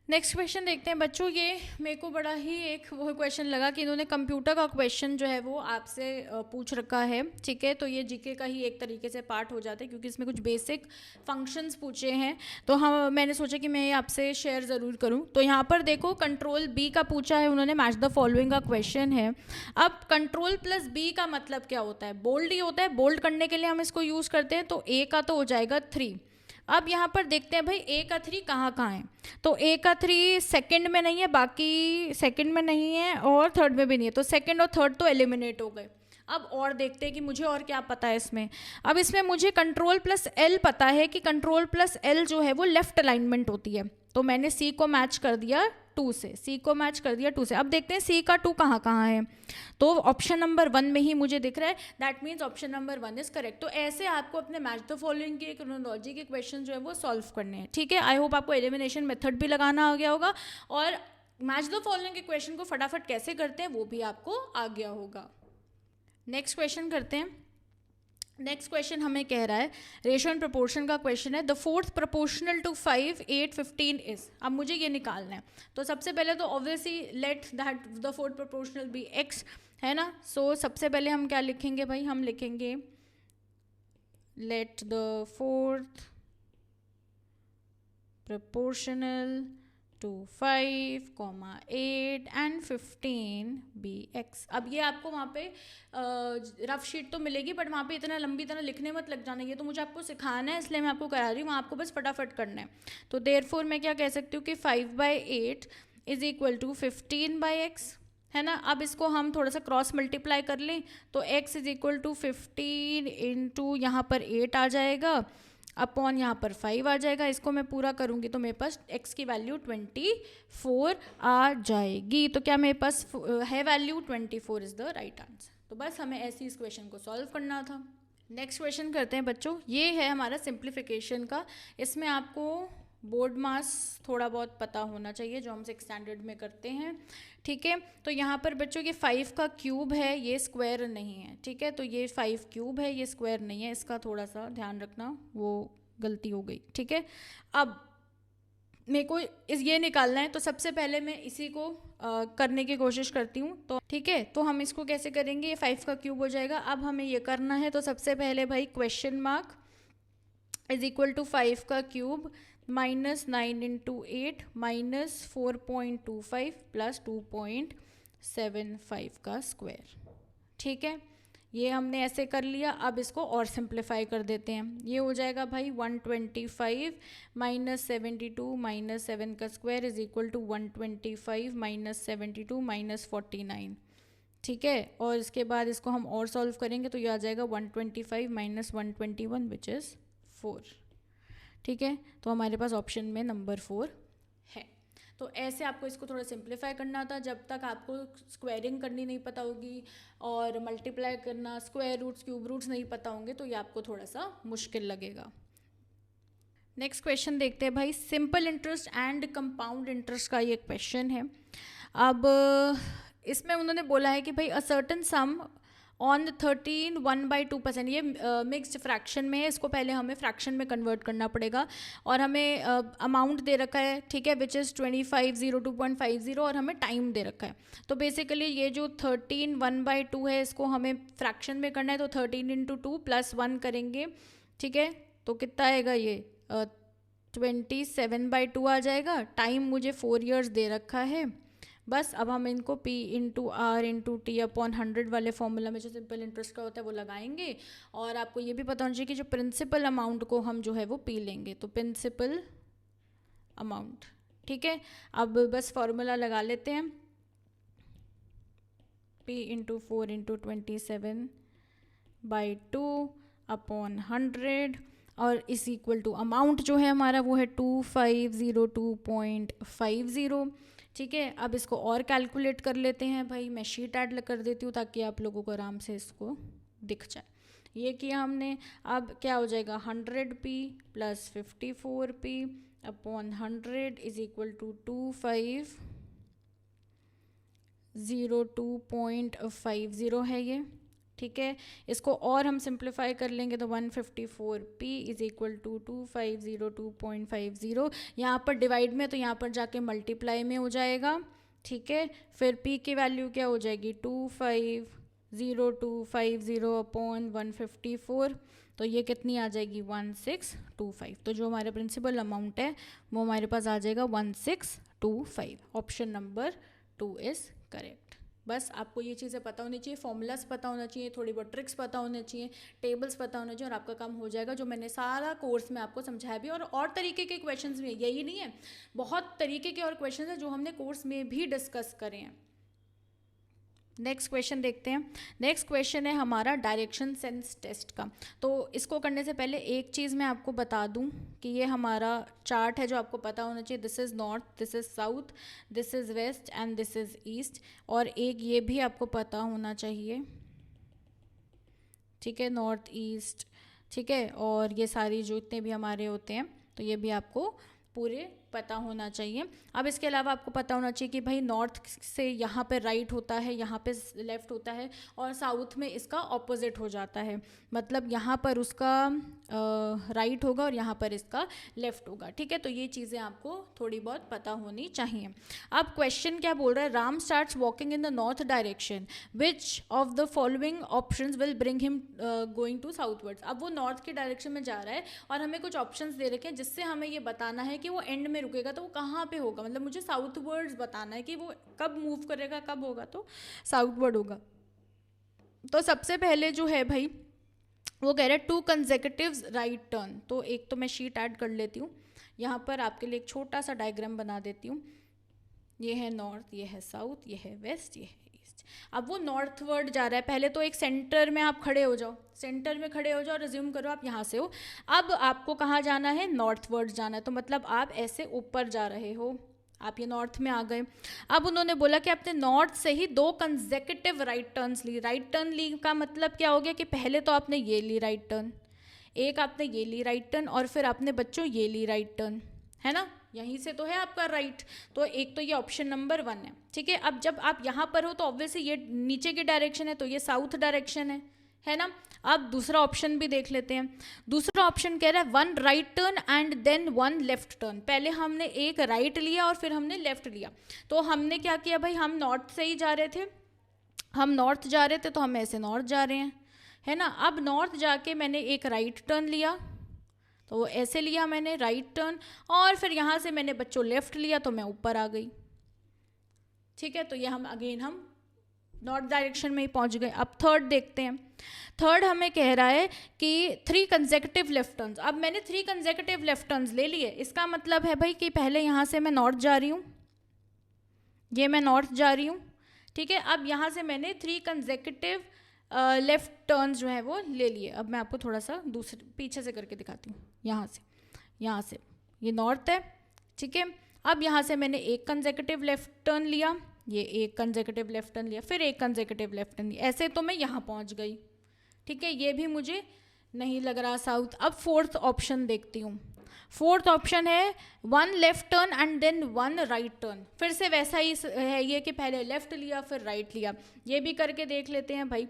Next question देखते हैं बच्चों। ये मेरे को बड़ा ही एक वो क्वेश्चन लगा कि इन्होंने कंप्यूटर का क्वेश्चन जो है वो आपसे पूछ रखा है, ठीक है। तो ये जीके का ही एक तरीके से पार्ट हो जाता है क्योंकि इसमें कुछ बेसिक फंक्शंस पूछे हैं, तो मैंने सोचा कि मैं आपसे शेयर ज़रूर करूं। तो यहाँ पर देखो कंट्रोल बी का पूछा है उन्होंने, मैच द फॉलोइंग का क्वेश्चन है। अब कंट्रोल प्लस बी का मतलब क्या होता है? बोल्ड ही होता है, बोल्ड करने के लिए हम इसको यूज़ करते हैं। तो ए का तो हो जाएगा 3। अब यहाँ पर देखते हैं भाई ए का 3 कहाँ कहाँ है। तो ए का 3 सेकंड में नहीं है, बाकी सेकंड में नहीं है और थर्ड में भी नहीं है, तो सेकंड और थर्ड तो एलिमिनेट हो गए। अब और देखते हैं कि मुझे और क्या पता है इसमें। अब इसमें मुझे कंट्रोल प्लस एल पता है कि कंट्रोल प्लस एल जो है वो लेफ्ट अलाइनमेंट होती है, तो मैंने सी को मैच कर दिया 2 से, सी को मैच कर दिया 2 से। अब देखते हैं सी का 2 कहाँ कहाँ है, तो ऑप्शन नंबर 1 में ही मुझे दिख रहा है, that means option number 1 is correct. तो ऐसे आपको अपने मैच द फॉलोइंग के क्रोनोलॉजी के क्वेश्चन जो है वो सॉल्व करने हैं, ठीक है। आई होप आपको एलिमिनेशन मेथड भी लगाना आ गया होगा और मैच द फॉलोइंग के क्वेश्चन को फटाफट कैसे करते हैं वो भी आपको आ गया होगा। नेक्स्ट क्वेश्चन करते हैं। नेक्स्ट क्वेश्चन हमें कह रहा है रेशियो एंड प्रोपोर्शन का क्वेश्चन है। The fourth proportional to 5, 8, 15 is. अब मुझे ये निकालना है, तो सबसे पहले तो obviously let that the fourth proportional be x, है ना। सो सबसे पहले हम क्या लिखेंगे भाई, हम लिखेंगे let the fourth proportional to 5, 8 and 15 be x। अब ये आपको वहाँ पे रफ शीट तो मिलेगी, बट वहाँ पे इतना लंबी तरह लिखने मत लग जाना, ये तो मुझे आपको सिखाना है इसलिए मैं आपको करा रही हूँ, आपको बस फटाफट करना है। तो देयरफॉर मैं क्या कह सकती हूँ कि 5/8 इज इक्वल टू 15/x, है ना। अब इसको हम थोड़ा सा क्रॉस मल्टीप्लाई कर लें तो x is equal to 15 into यहाँ पर 8 आ जाएगा। अपॉन यहाँ पर 5 आ जाएगा। इसको मैं पूरा करूँगी तो मेरे पास x की वैल्यू 24 आ जाएगी। तो क्या मेरे पास है value 24 is the right answer. तो बस हमें ऐसे इस क्वेश्चन को सॉल्व करना था। नेक्स्ट क्वेश्चन करते हैं बच्चों। ये है हमारा सिंप्लीफिकेशन का। इसमें आपको बोर्ड मास थोड़ा बहुत पता होना चाहिए जो हम 6 स्टैंडर्ड में करते हैं, ठीक है। तो यहाँ पर बच्चों ये 5 का क्यूब है, ये स्क्वायर नहीं है, ठीक है। तो ये 5 क्यूब है, ये स्क्वायर नहीं है, इसका थोड़ा सा ध्यान रखना, वो गलती हो गई, ठीक है। अब मेरे को ये निकालना है, तो सबसे पहले मैं इसी को करने की कोशिश करती हूँ। तो ठीक है, तो हम इसको कैसे करेंगे, ये 5 का क्यूब हो जाएगा। अब हमें ये करना है, तो सबसे पहले भाई question mark is equal to 5 का cube minus 9 into 8 minus 4.25 plus 2.75 का स्क्वायर, ठीक है। ये हमने ऐसे कर लिया। अब इसको और सिंप्लीफाई कर देते हैं। ये हो जाएगा भाई 125 माइनस 72 माइनस 7 का square is equal to 125 minus 72 minus 49, ठीक है। और इसके बाद इसको हम और सॉल्व करेंगे तो ये आ जाएगा 125 माइनस 121 विच इज़ 4, ठीक है। तो हमारे पास ऑप्शन में नंबर 4 है। तो ऐसे आपको इसको थोड़ा सिंप्लीफाई करना था। जब तक आपको स्क्वायरिंग करनी नहीं पता होगी और मल्टीप्लाई करना, स्क्वायर रूट्स, क्यूब रूट्स नहीं पता होंगे तो ये आपको थोड़ा सा मुश्किल लगेगा। नेक्स्ट क्वेश्चन देखते हैं भाई। Simple interest and compound interest का ये क्वेश्चन है। अब इसमें उन्होंने बोला है कि भाई अ सर्टेन सम ऑन 13 1/2%, ये मिक्स्ड फ्रैक्शन में है। इसको पहले हमें फ्रैक्शन में कन्वर्ट करना पड़ेगा और हमें अमाउंट दे रखा है, ठीक है, विच इज़ 2502.50 और हमें टाइम दे रखा है। तो बेसिकली ये जो 13 1/2 है इसको हमें फ्रैक्शन में करना है, तो 13 इंटू 2 प्लस 1 करेंगे, ठीक है। तो कितना आएगा ये 27/2 आ जाएगा। टाइम मुझे 4 ईयर्स दे रखा है। बस अब हम इनको P into R into T upon 100 वाले फॉर्मूला में जो सिंपल इंटरेस्ट का होता है वो लगाएंगे। और आपको ये भी पता होना चाहिए कि जो प्रिंसिपल अमाउंट को हम जो है वो P लेंगे, तो प्रिंसिपल अमाउंट, ठीक है। अब बस फॉर्मूला लगा लेते हैं, P इंटू 4 इंटू 27/2 अपॉन 100 और इस इक्वल टू अमाउंट जो है हमारा वो है 2502.50, ठीक है। अब इसको और कैलकुलेट कर लेते हैं भाई। मैं शीट ऐड कर देती हूँ ताकि आप लोगों को आराम से इसको दिख जाए। ये किया हमने। अब क्या हो जाएगा 100p plus 54p upon 100 is equal to 2502.50 है ये, ठीक है। इसको और हम सिंप्लीफाई कर लेंगे तो 154p इज इक्वल टू 2502.50। यहाँ पर डिवाइड में तो यहाँ पर जाके मल्टीप्लाई में हो जाएगा, ठीक है। फिर p की वैल्यू क्या हो जाएगी 250250 अपॉन 154, तो ये कितनी आ जाएगी 1625। तो जो हमारा प्रिंसिपल अमाउंट है वो हमारे पास आ जाएगा 1625। Option number 2 is correct. बस आपको ये चीज़ें पता होनी चाहिए, फॉर्मूलाज पता होना चाहिए, थोड़ी बहुत ट्रिक्स पता होने चाहिए, टेबल्स पता होना चाहिए और आपका काम हो जाएगा। जो मैंने सारा कोर्स में आपको समझाया भी। और तरीके के क्वेश्चंस भी, यही नहीं है, बहुत तरीके के और क्वेश्चंस हैं जो हमने कोर्स में भी डिस्कस करे हैं। नेक्स्ट क्वेश्चन देखते हैं। नेक्स्ट क्वेश्चन है हमारा डायरेक्शन सेंस टेस्ट का। तो इसको करने से पहले एक चीज़ मैं आपको बता दूं कि ये हमारा चार्ट है जो आपको पता होना चाहिए। This is north, this is south, this is west and this is east. और एक ये भी आपको पता होना चाहिए, ठीक है, नॉर्थ ईस्ट, ठीक है। और ये सारी जो इतने भी हमारे होते हैं तो ये भी आपको पूरे पता होना चाहिए। अब इसके अलावा आपको पता होना चाहिए कि भाई नॉर्थ से यहाँ पे राइट होता है, यहाँ पे लेफ़्ट होता है और साउथ में इसका ऑपोजिट हो जाता है। मतलब यहाँ पर उसका राइट होगा और यहाँ पर इसका लेफ़्ट होगा, ठीक है। तो ये चीज़ें आपको थोड़ी बहुत पता होनी चाहिए। अब क्वेश्चन क्या बोल रहा है, Ram starts walking in the north direction, which of the following options will bring him going to southwards. अब वो नॉर्थ की डायरेक्शन में जा रहा है और हमें कुछ ऑप्शंस दे रखे हैं जिससे हमें ये बताना है कि वो एंड में रुकेगा तो वो कहाँ पे होगा। मतलब मुझे साउथवर्ड्स बताना है कि वो कब मूव करेगा, कब होगा, तो साउथवर्ड होगा। तो सबसे पहले जो है भाई वो कह रहा है 2 कंसेक्यूटिव राइट टर्न। तो एक तो मैं शीट ऐड कर लेती हूँ, यहाँ पर आपके लिए एक छोटा सा डायग्राम बना देती हूँ। ये है नॉर्थ, ये है साउथ, ये है वेस्ट, ये है ईस्ट। अब वो नॉर्थवर्ड जा रहा है, पहले तो एक सेंटर में आप खड़े हो जाओ, सेंटर में खड़े हो जाओ, रिज्यूम करो आप यहाँ से हो, अब आपको कहाँ जाना है, नॉर्थवर्ड जाना है, तो मतलब आप ऐसे ऊपर जा रहे हो, आप ये नॉर्थ में आ गए। अब उन्होंने बोला कि आपने नॉर्थ से ही 2 कंसेक्यूटिव राइट टर्न्स ली। राइट टर्न ली का मतलब क्या हो गया कि पहले तो आपने ये ली राइट टर्न, एक आपने ये ली राइट टर्न, और फिर आपने बच्चों ये ली राइट टर्न, है ना, यहीं से तो है आपका राइट। तो एक तो ये ऑप्शन नंबर 1 है, ठीक है। अब जब आप यहाँ पर हो तो ऑब्वियसली ये नीचे की डायरेक्शन है, तो ये साउथ डायरेक्शन है ना। अब दूसरा ऑप्शन भी देख लेते हैं। दूसरा ऑप्शन कह रहा है 1 right turn and then 1 left turn. पहले हमने एक राइट लिया और फिर हमने लेफ्ट लिया। तो हमने क्या किया भाई, हम नॉर्थ से ही जा रहे थे, हम नॉर्थ जा रहे थे तो हम ऐसे नॉर्थ जा रहे हैं, है ना। अब नॉर्थ जाके मैंने एक राइट टर्न लिया, तो वो ऐसे लिया मैंने राइट टर्न, और फिर यहाँ से मैंने बच्चों लेफ्ट लिया तो मैं ऊपर आ गई, ठीक है। तो ये हम अगेन हम नॉर्थ डायरेक्शन में ही पहुँच गए। अब थर्ड देखते हैं। थर्ड हमें कह रहा है कि 3 कंसेक्यूटिव लेफ्ट टर्न्स। अब मैंने 3 कंसेक्यूटिव लेफ्ट टर्न्स ले लिए, इसका मतलब है भाई कि पहले यहाँ से मैं नॉर्थ जा रही हूँ, ये मैं नॉर्थ जा रही हूँ, ठीक है। अब यहाँ से मैंने 3 कंसेक्यूटिव लेफ्ट टर्न्स जो है वो ले लिए। अब मैं आपको थोड़ा सा दूसरे पीछे से करके दिखाती हूँ। यहाँ से ये नॉर्थ है, ठीक है। अब यहाँ से मैंने एक कंसेक्यूटिव लेफ्ट टर्न लिया, ये एक कंसेक्यूटिव लेफ्ट टर्न लिया, फिर एक कंसेक्यूटिव लेफ्ट टर्न लिया, ऐसे तो मैं यहाँ पहुँच गई, ठीक है। ये भी मुझे नहीं लग रहा साउथ। अब फोर्थ ऑप्शन देखती हूँ। फोर्थ ऑप्शन है 1 left turn and then 1 right turn. फिर से वैसा ही है ये कि पहले लेफ्ट लिया फिर राइट लिया। ये भी करके देख लेते हैं भाई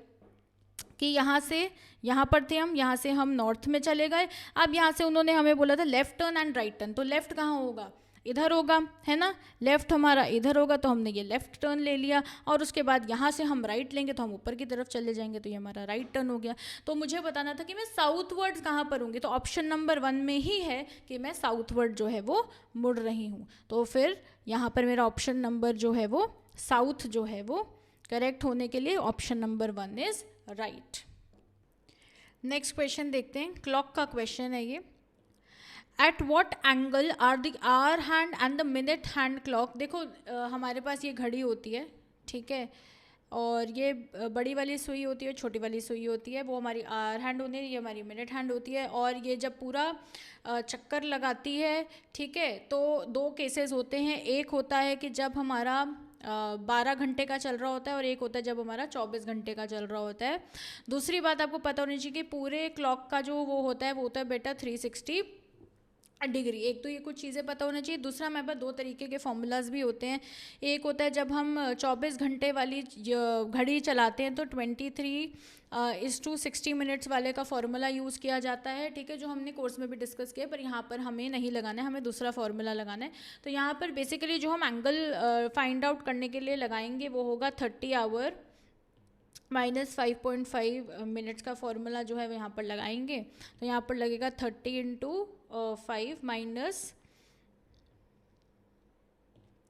कि यहाँ से यहाँ पर थे हम, यहाँ से हम नॉर्थ में चले गए। अब यहाँ से उन्होंने हमें बोला था left turn and right turn, तो लेफ्ट कहाँ होगा, इधर होगा, है ना। लेफ्ट हमारा इधर होगा, तो हमने ये लेफ्ट टर्न ले लिया, और उसके बाद यहाँ से हम राइट लेंगे तो हम ऊपर की तरफ चले जाएंगे, तो ये हमारा राइट टर्न हो गया। तो मुझे बताना था कि मैं साउथ वर्ड्स कहाँ पर होंगी, तो ऑप्शन नंबर 1 में ही है कि मैं साउथ वर्ड जो है वो मुड़ रही हूँ। तो फिर यहाँ पर मेरा ऑप्शन नंबर जो है वो साउथ जो है वो करेक्ट होने के लिए option number 1 is right. Next question देखते हैं। क्लॉक का क्वेश्चन है ये। At what angle are the hour hand and the minute hand clock. देखो हमारे पास ये घड़ी होती है, ठीक है, और ये बड़ी वाली सुई होती है, छोटी वाली सुई होती है, वो हमारी आवर हैंड होती है, ये हमारी मिनट हैंड होती है। और ये जब पूरा चक्कर लगाती है, ठीक है, तो 2 केसेस होते हैं। एक होता है कि जब हमारा 12 घंटे का चल रहा होता है, और एक होता है जब हमारा 24 घंटे का चल रहा होता है। दूसरी बात आपको पता होनी चाहिए कि पूरे क्लॉक का जो वो होता है बेटा 360 डिग्री। एक तो ये कुछ चीज़ें पता होना चाहिए। दूसरा हमारे पास 2 तरीके के फॉर्मूलाज भी होते हैं। एक होता है जब हम 24 घंटे वाली घड़ी चलाते हैं तो 23:60 मिनट्स वाले का फॉर्मूला यूज़ किया जाता है, ठीक है, जो हमने कोर्स में भी डिस्कस किया, पर यहाँ पर हमें नहीं लगाना है, हमें दूसरा फॉर्मूला लगाना है। तो यहाँ पर बेसिकली जो हम एंगल फाइंड आउट करने के लिए लगाएंगे वो होगा 30 आवर माइनस 5.5 मिनट्स का फॉर्मूला जो है वो यहाँ पर लगाएंगे। तो यहाँ पर लगेगा 30 × 5 माइनस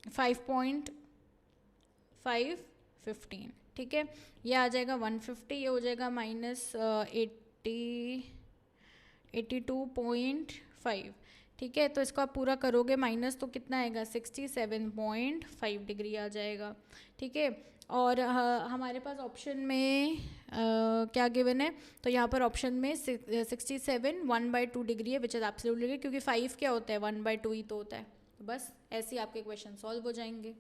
5.515, ठीक है, ये आ जाएगा 150, ये हो जाएगा माइनस 82.5, ठीक है। तो इसको आप पूरा करोगे माइनस तो कितना आएगा 67.5 डिग्री आ जाएगा, ठीक है। और हमारे पास ऑप्शन में क्या गिवन है, तो यहाँ पर ऑप्शन में 67 1/2 डिग्री है, विच इज़ एब्सोल्युटली डिग्री, क्योंकि 5 क्या होता है 1/2 ही तो होता है। तो बस ऐसे ही आपके क्वेश्चन सॉल्व हो जाएंगे।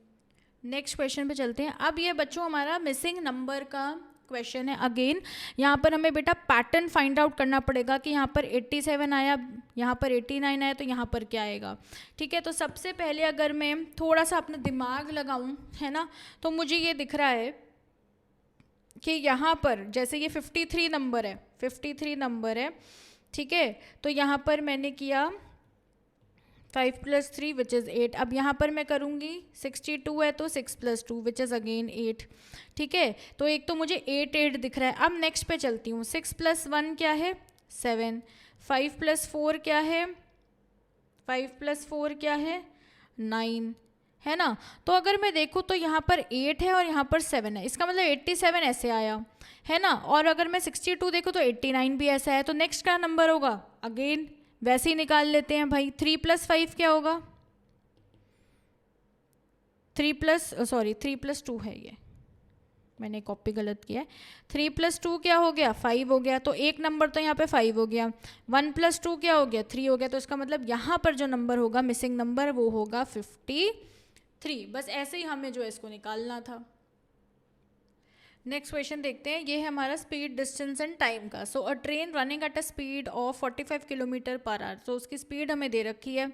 नेक्स्ट क्वेश्चन पे चलते हैं। अब ये बच्चों हमारा मिसिंग नंबर का क्वेश्चन है। अगेन यहाँ पर हमें बेटा पैटर्न फाइंड आउट करना पड़ेगा कि यहाँ पर 87 आया, यहाँ पर 89 आया, तो यहाँ पर क्या आएगा, ठीक है। तो सबसे पहले अगर मैं थोड़ा सा अपना दिमाग लगाऊं, है ना, तो मुझे ये दिख रहा है कि यहाँ पर जैसे ये 53 नंबर है, 53 नंबर है, ठीक है। तो यहाँ पर मैंने किया 5 + 3 विच इज़ 8। अब यहाँ पर मैं करूँगी 62 है तो 6 + 2 विच इज़ अगेन 8, ठीक है। तो एक तो मुझे 8 दिख रहा है। अब नेक्स्ट पे चलती हूँ। 6 + 1 क्या है 7, 5 + 4 क्या है 5 + 4 क्या है 9, है ना। तो अगर मैं देखूँ तो यहाँ पर 8 है और यहाँ पर 7 है, इसका मतलब 87 ऐसे आया, है ना। और अगर मैं 62 देखूँ तो 89 भी ऐसा है। तो नेक्स्ट क्या नंबर होगा, अगेन वैसे ही निकाल लेते हैं भाई। 3 + 5 क्या होगा 3 + 2 है ये, मैंने कॉपी गलत किया है। 3 + 2 क्या हो गया, 5 हो गया। तो एक नंबर तो यहाँ पे 5 हो गया। 1 + 2 क्या हो गया, 3 हो गया। तो इसका मतलब यहाँ पर जो नंबर होगा मिसिंग नंबर वो होगा 53। बस ऐसे ही हमें जो है इसको निकालना था। नेक्स्ट क्वेश्चन देखते हैं, ये है हमारा स्पीड, डिस्टेंस एंड टाइम का। So a train running at a speed of 45 km/h। तो उसकी स्पीड हमें दे रखी है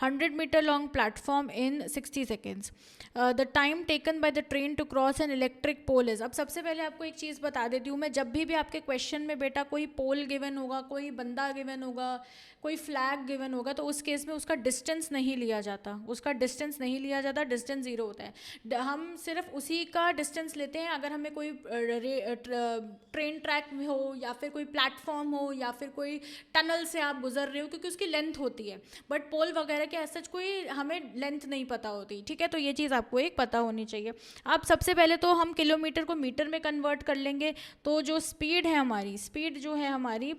100 metre long platform in 60 seconds. The time taken by the train to cross an electric pole is. अब सबसे पहले आपको एक चीज़ बता देती हूँ मैं, जब भी आपके क्वेश्चन में बेटा कोई पोल गिवन होगा, कोई बंदा गिवन होगा, कोई फ्लैग गिवन होगा, तो उस केस में उसका डिस्टेंस नहीं लिया जाता, उसका डिस्टेंस नहीं लिया जाता, डिस्टेंस 0 होता है। हम सिर्फ उसी का डिस्टेंस लेते हैं अगर हमें कोई ट्रेन ट्रैक में हो या फिर कोई प्लेटफॉर्म हो या फिर कोई टनल से आप गुजर रहे हो, क्योंकि उसकी लेंथ होती है। बट पोल वगैरह के ऐसा कोई हमें लेंथ नहीं पता होती, ठीक है। तो ये चीज़ आपको एक पता होनी चाहिए। अब सबसे पहले तो हम किलोमीटर को मीटर में कन्वर्ट कर लेंगे। तो जो स्पीड है हमारी, स्पीड जो है हमारी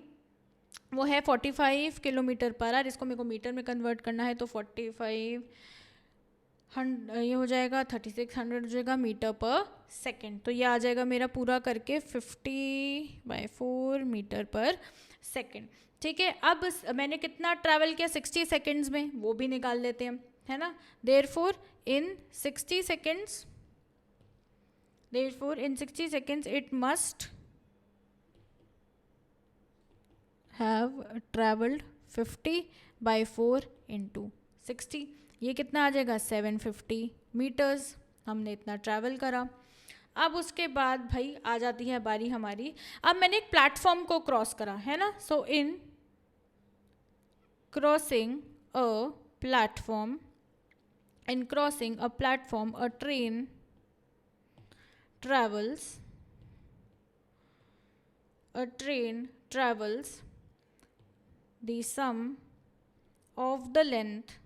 वो है 45 km/h। इसको मेरे को मीटर में कन्वर्ट करना है, तो 45 ये हो जाएगा 3600 हो जाएगा मीटर/सेकेंड। तो ये आ जाएगा मेरा पूरा करके 50/4 मीटर/सेकेंड, ठीक है। अब मैंने कितना ट्रैवल किया 60 सेकेंड्स में, वो भी निकाल लेते हैं, है ना। Therefore in 60 seconds it must have traveled 50/4 into 60। ये कितना आ जाएगा 750 मीटर्स, हमने इतना ट्रैवल करा। अब उसके बाद भाई आ जाती है बारी हमारी, अब मैंने एक प्लेटफॉर्म को क्रॉस करा, है ना। So in crossing a platform, a train travels the sum of the length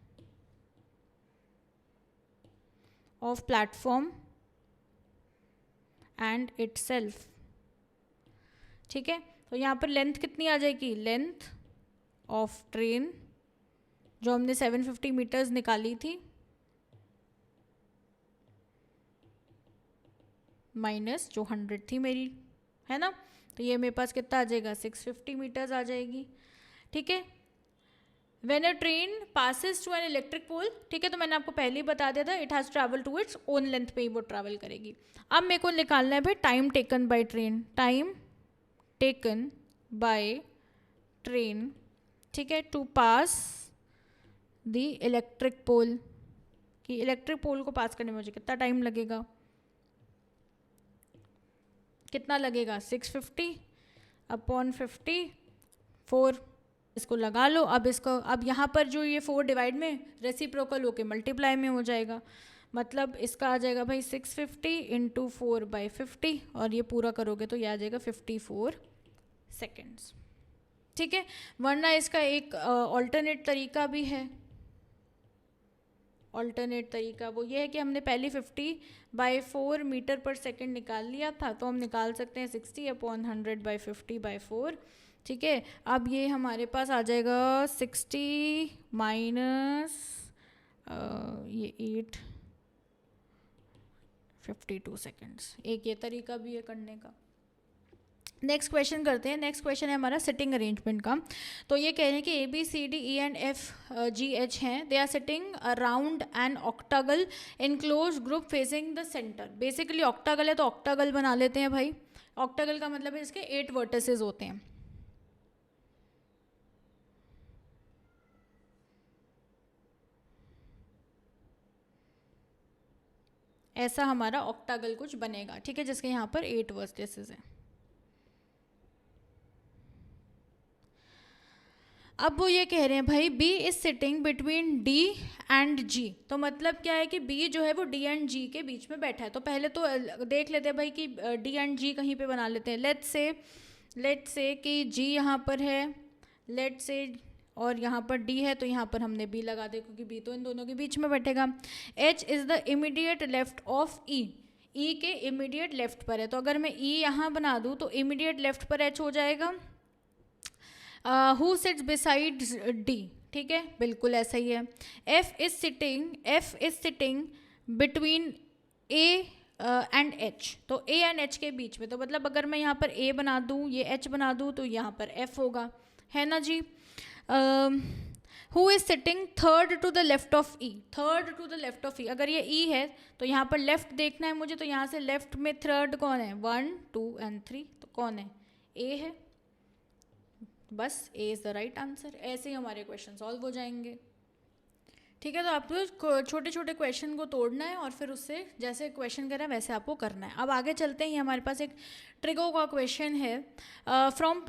of platform and itself, ठीक है। तो यहाँ पर लेंथ कितनी आ जाएगी, लेंथ ऑफ ट्रेन जो हमने 750 मीटर्स निकाली थी माइनस जो 100 थी मेरी, है ना। तो ये मेरे पास कितना आ जाएगा 650 मीटर्स आ जाएगी, ठीक है। When a train passes to an electric pole, ठीक है, तो मैंने आपको पहले ही बता दिया था it has travel to its own length पे ही वो ट्रैवल करेगी। अब मेरे को निकालना है भाई टाइम टेकन बाय ट्रेन, ठीक है, to pass the electric pole, कि इलेक्ट्रिक पोल को पास करने में मुझे कितना टाइम लगेगा, कितना लगेगा 650/54, इसको लगा लो। अब इसको, अब यहाँ पर जो ये 4 डिवाइड में रेसिप्रोकल होके मल्टीप्लाई में हो जाएगा, मतलब इसका आ जाएगा भाई 650 × 4/50, और ये पूरा करोगे तो ये आ जाएगा 54 सेकेंड्स, ठीक है। वरना इसका एक ऑल्टरनेट तरीका भी है। ऑल्टरनेट तरीका वो ये है कि हमने पहले 50/4 मीटर/सेकेंड निकाल लिया था, तो हम निकाल सकते हैं 60/100/50/4, ठीक है। अब ये हमारे पास आ जाएगा 60 माइनस ये 8, 52 सेकेंड्स। एक ये तरीका भी है करने का। नेक्स्ट क्वेश्चन करते हैं। नेक्स्ट क्वेश्चन है हमारा सिटिंग अरेंजमेंट का। तो ये कह रहे हैं कि ABCDEFGH हैं, they are sitting around an octagon enclose group facing the centre. Basically octagon है तो ऑक्टागल बना लेते हैं भाई। ऑक्टागल का मतलब है इसके 8 वर्टिसेस होते हैं। ऐसा हमारा ऑक्टागल कुछ बनेगा, ठीक है, जिसके यहाँ पर 8 वर्टिसेस हैं। अब वो ये कह रहे हैं भाई B is sitting between D and G। तो मतलब क्या है कि B जो है वो D एंड G के बीच में बैठा है। तो पहले तो देख लेते हैं भाई कि D एंड G कहीं पे बना लेते हैं। लेट्स से कि G यहाँ पर है, लेट्स से, और यहाँ पर D है, तो यहाँ पर हमने B लगा दे क्योंकि B तो इन दोनों के बीच में बैठेगा। H is the immediate left of E, E के इमीडिएट लेफ्ट पर है। तो अगर मैं E यहाँ बना दूँ तो इमीडिएट लेफ्ट पर H हो जाएगा। हु सिट्स बिसाइड D, ठीक है, बिल्कुल ऐसा ही है। F is sitting between A and H, तो ए एंड एच के बीच में, तो मतलब अगर मैं यहाँ पर ए बना दूँ, ये एच बना दूँ, तो यहाँ पर एफ होगा, है ना जी. Who is sitting third to the left of E, third to the left of E, अगर ये ई है तो यहाँ पर लेफ्ट देखना है मुझे, तो यहाँ से लेफ्ट में थर्ड कौन है, 1 2 एंड 3, तो कौन है, ए है, बस A is the right answer. ऐसे ही हमारे क्वेश्चन सॉल्व हो जाएंगे. ठीक है, तो आपको छोटे छोटे क्वेश्चन को तोड़ना है और फिर उससे जैसे क्वेश्चन करें वैसे आपको करना है. अब आगे चलते हैं. हमारे पास एक ट्रिगो का क्वेश्चन है. From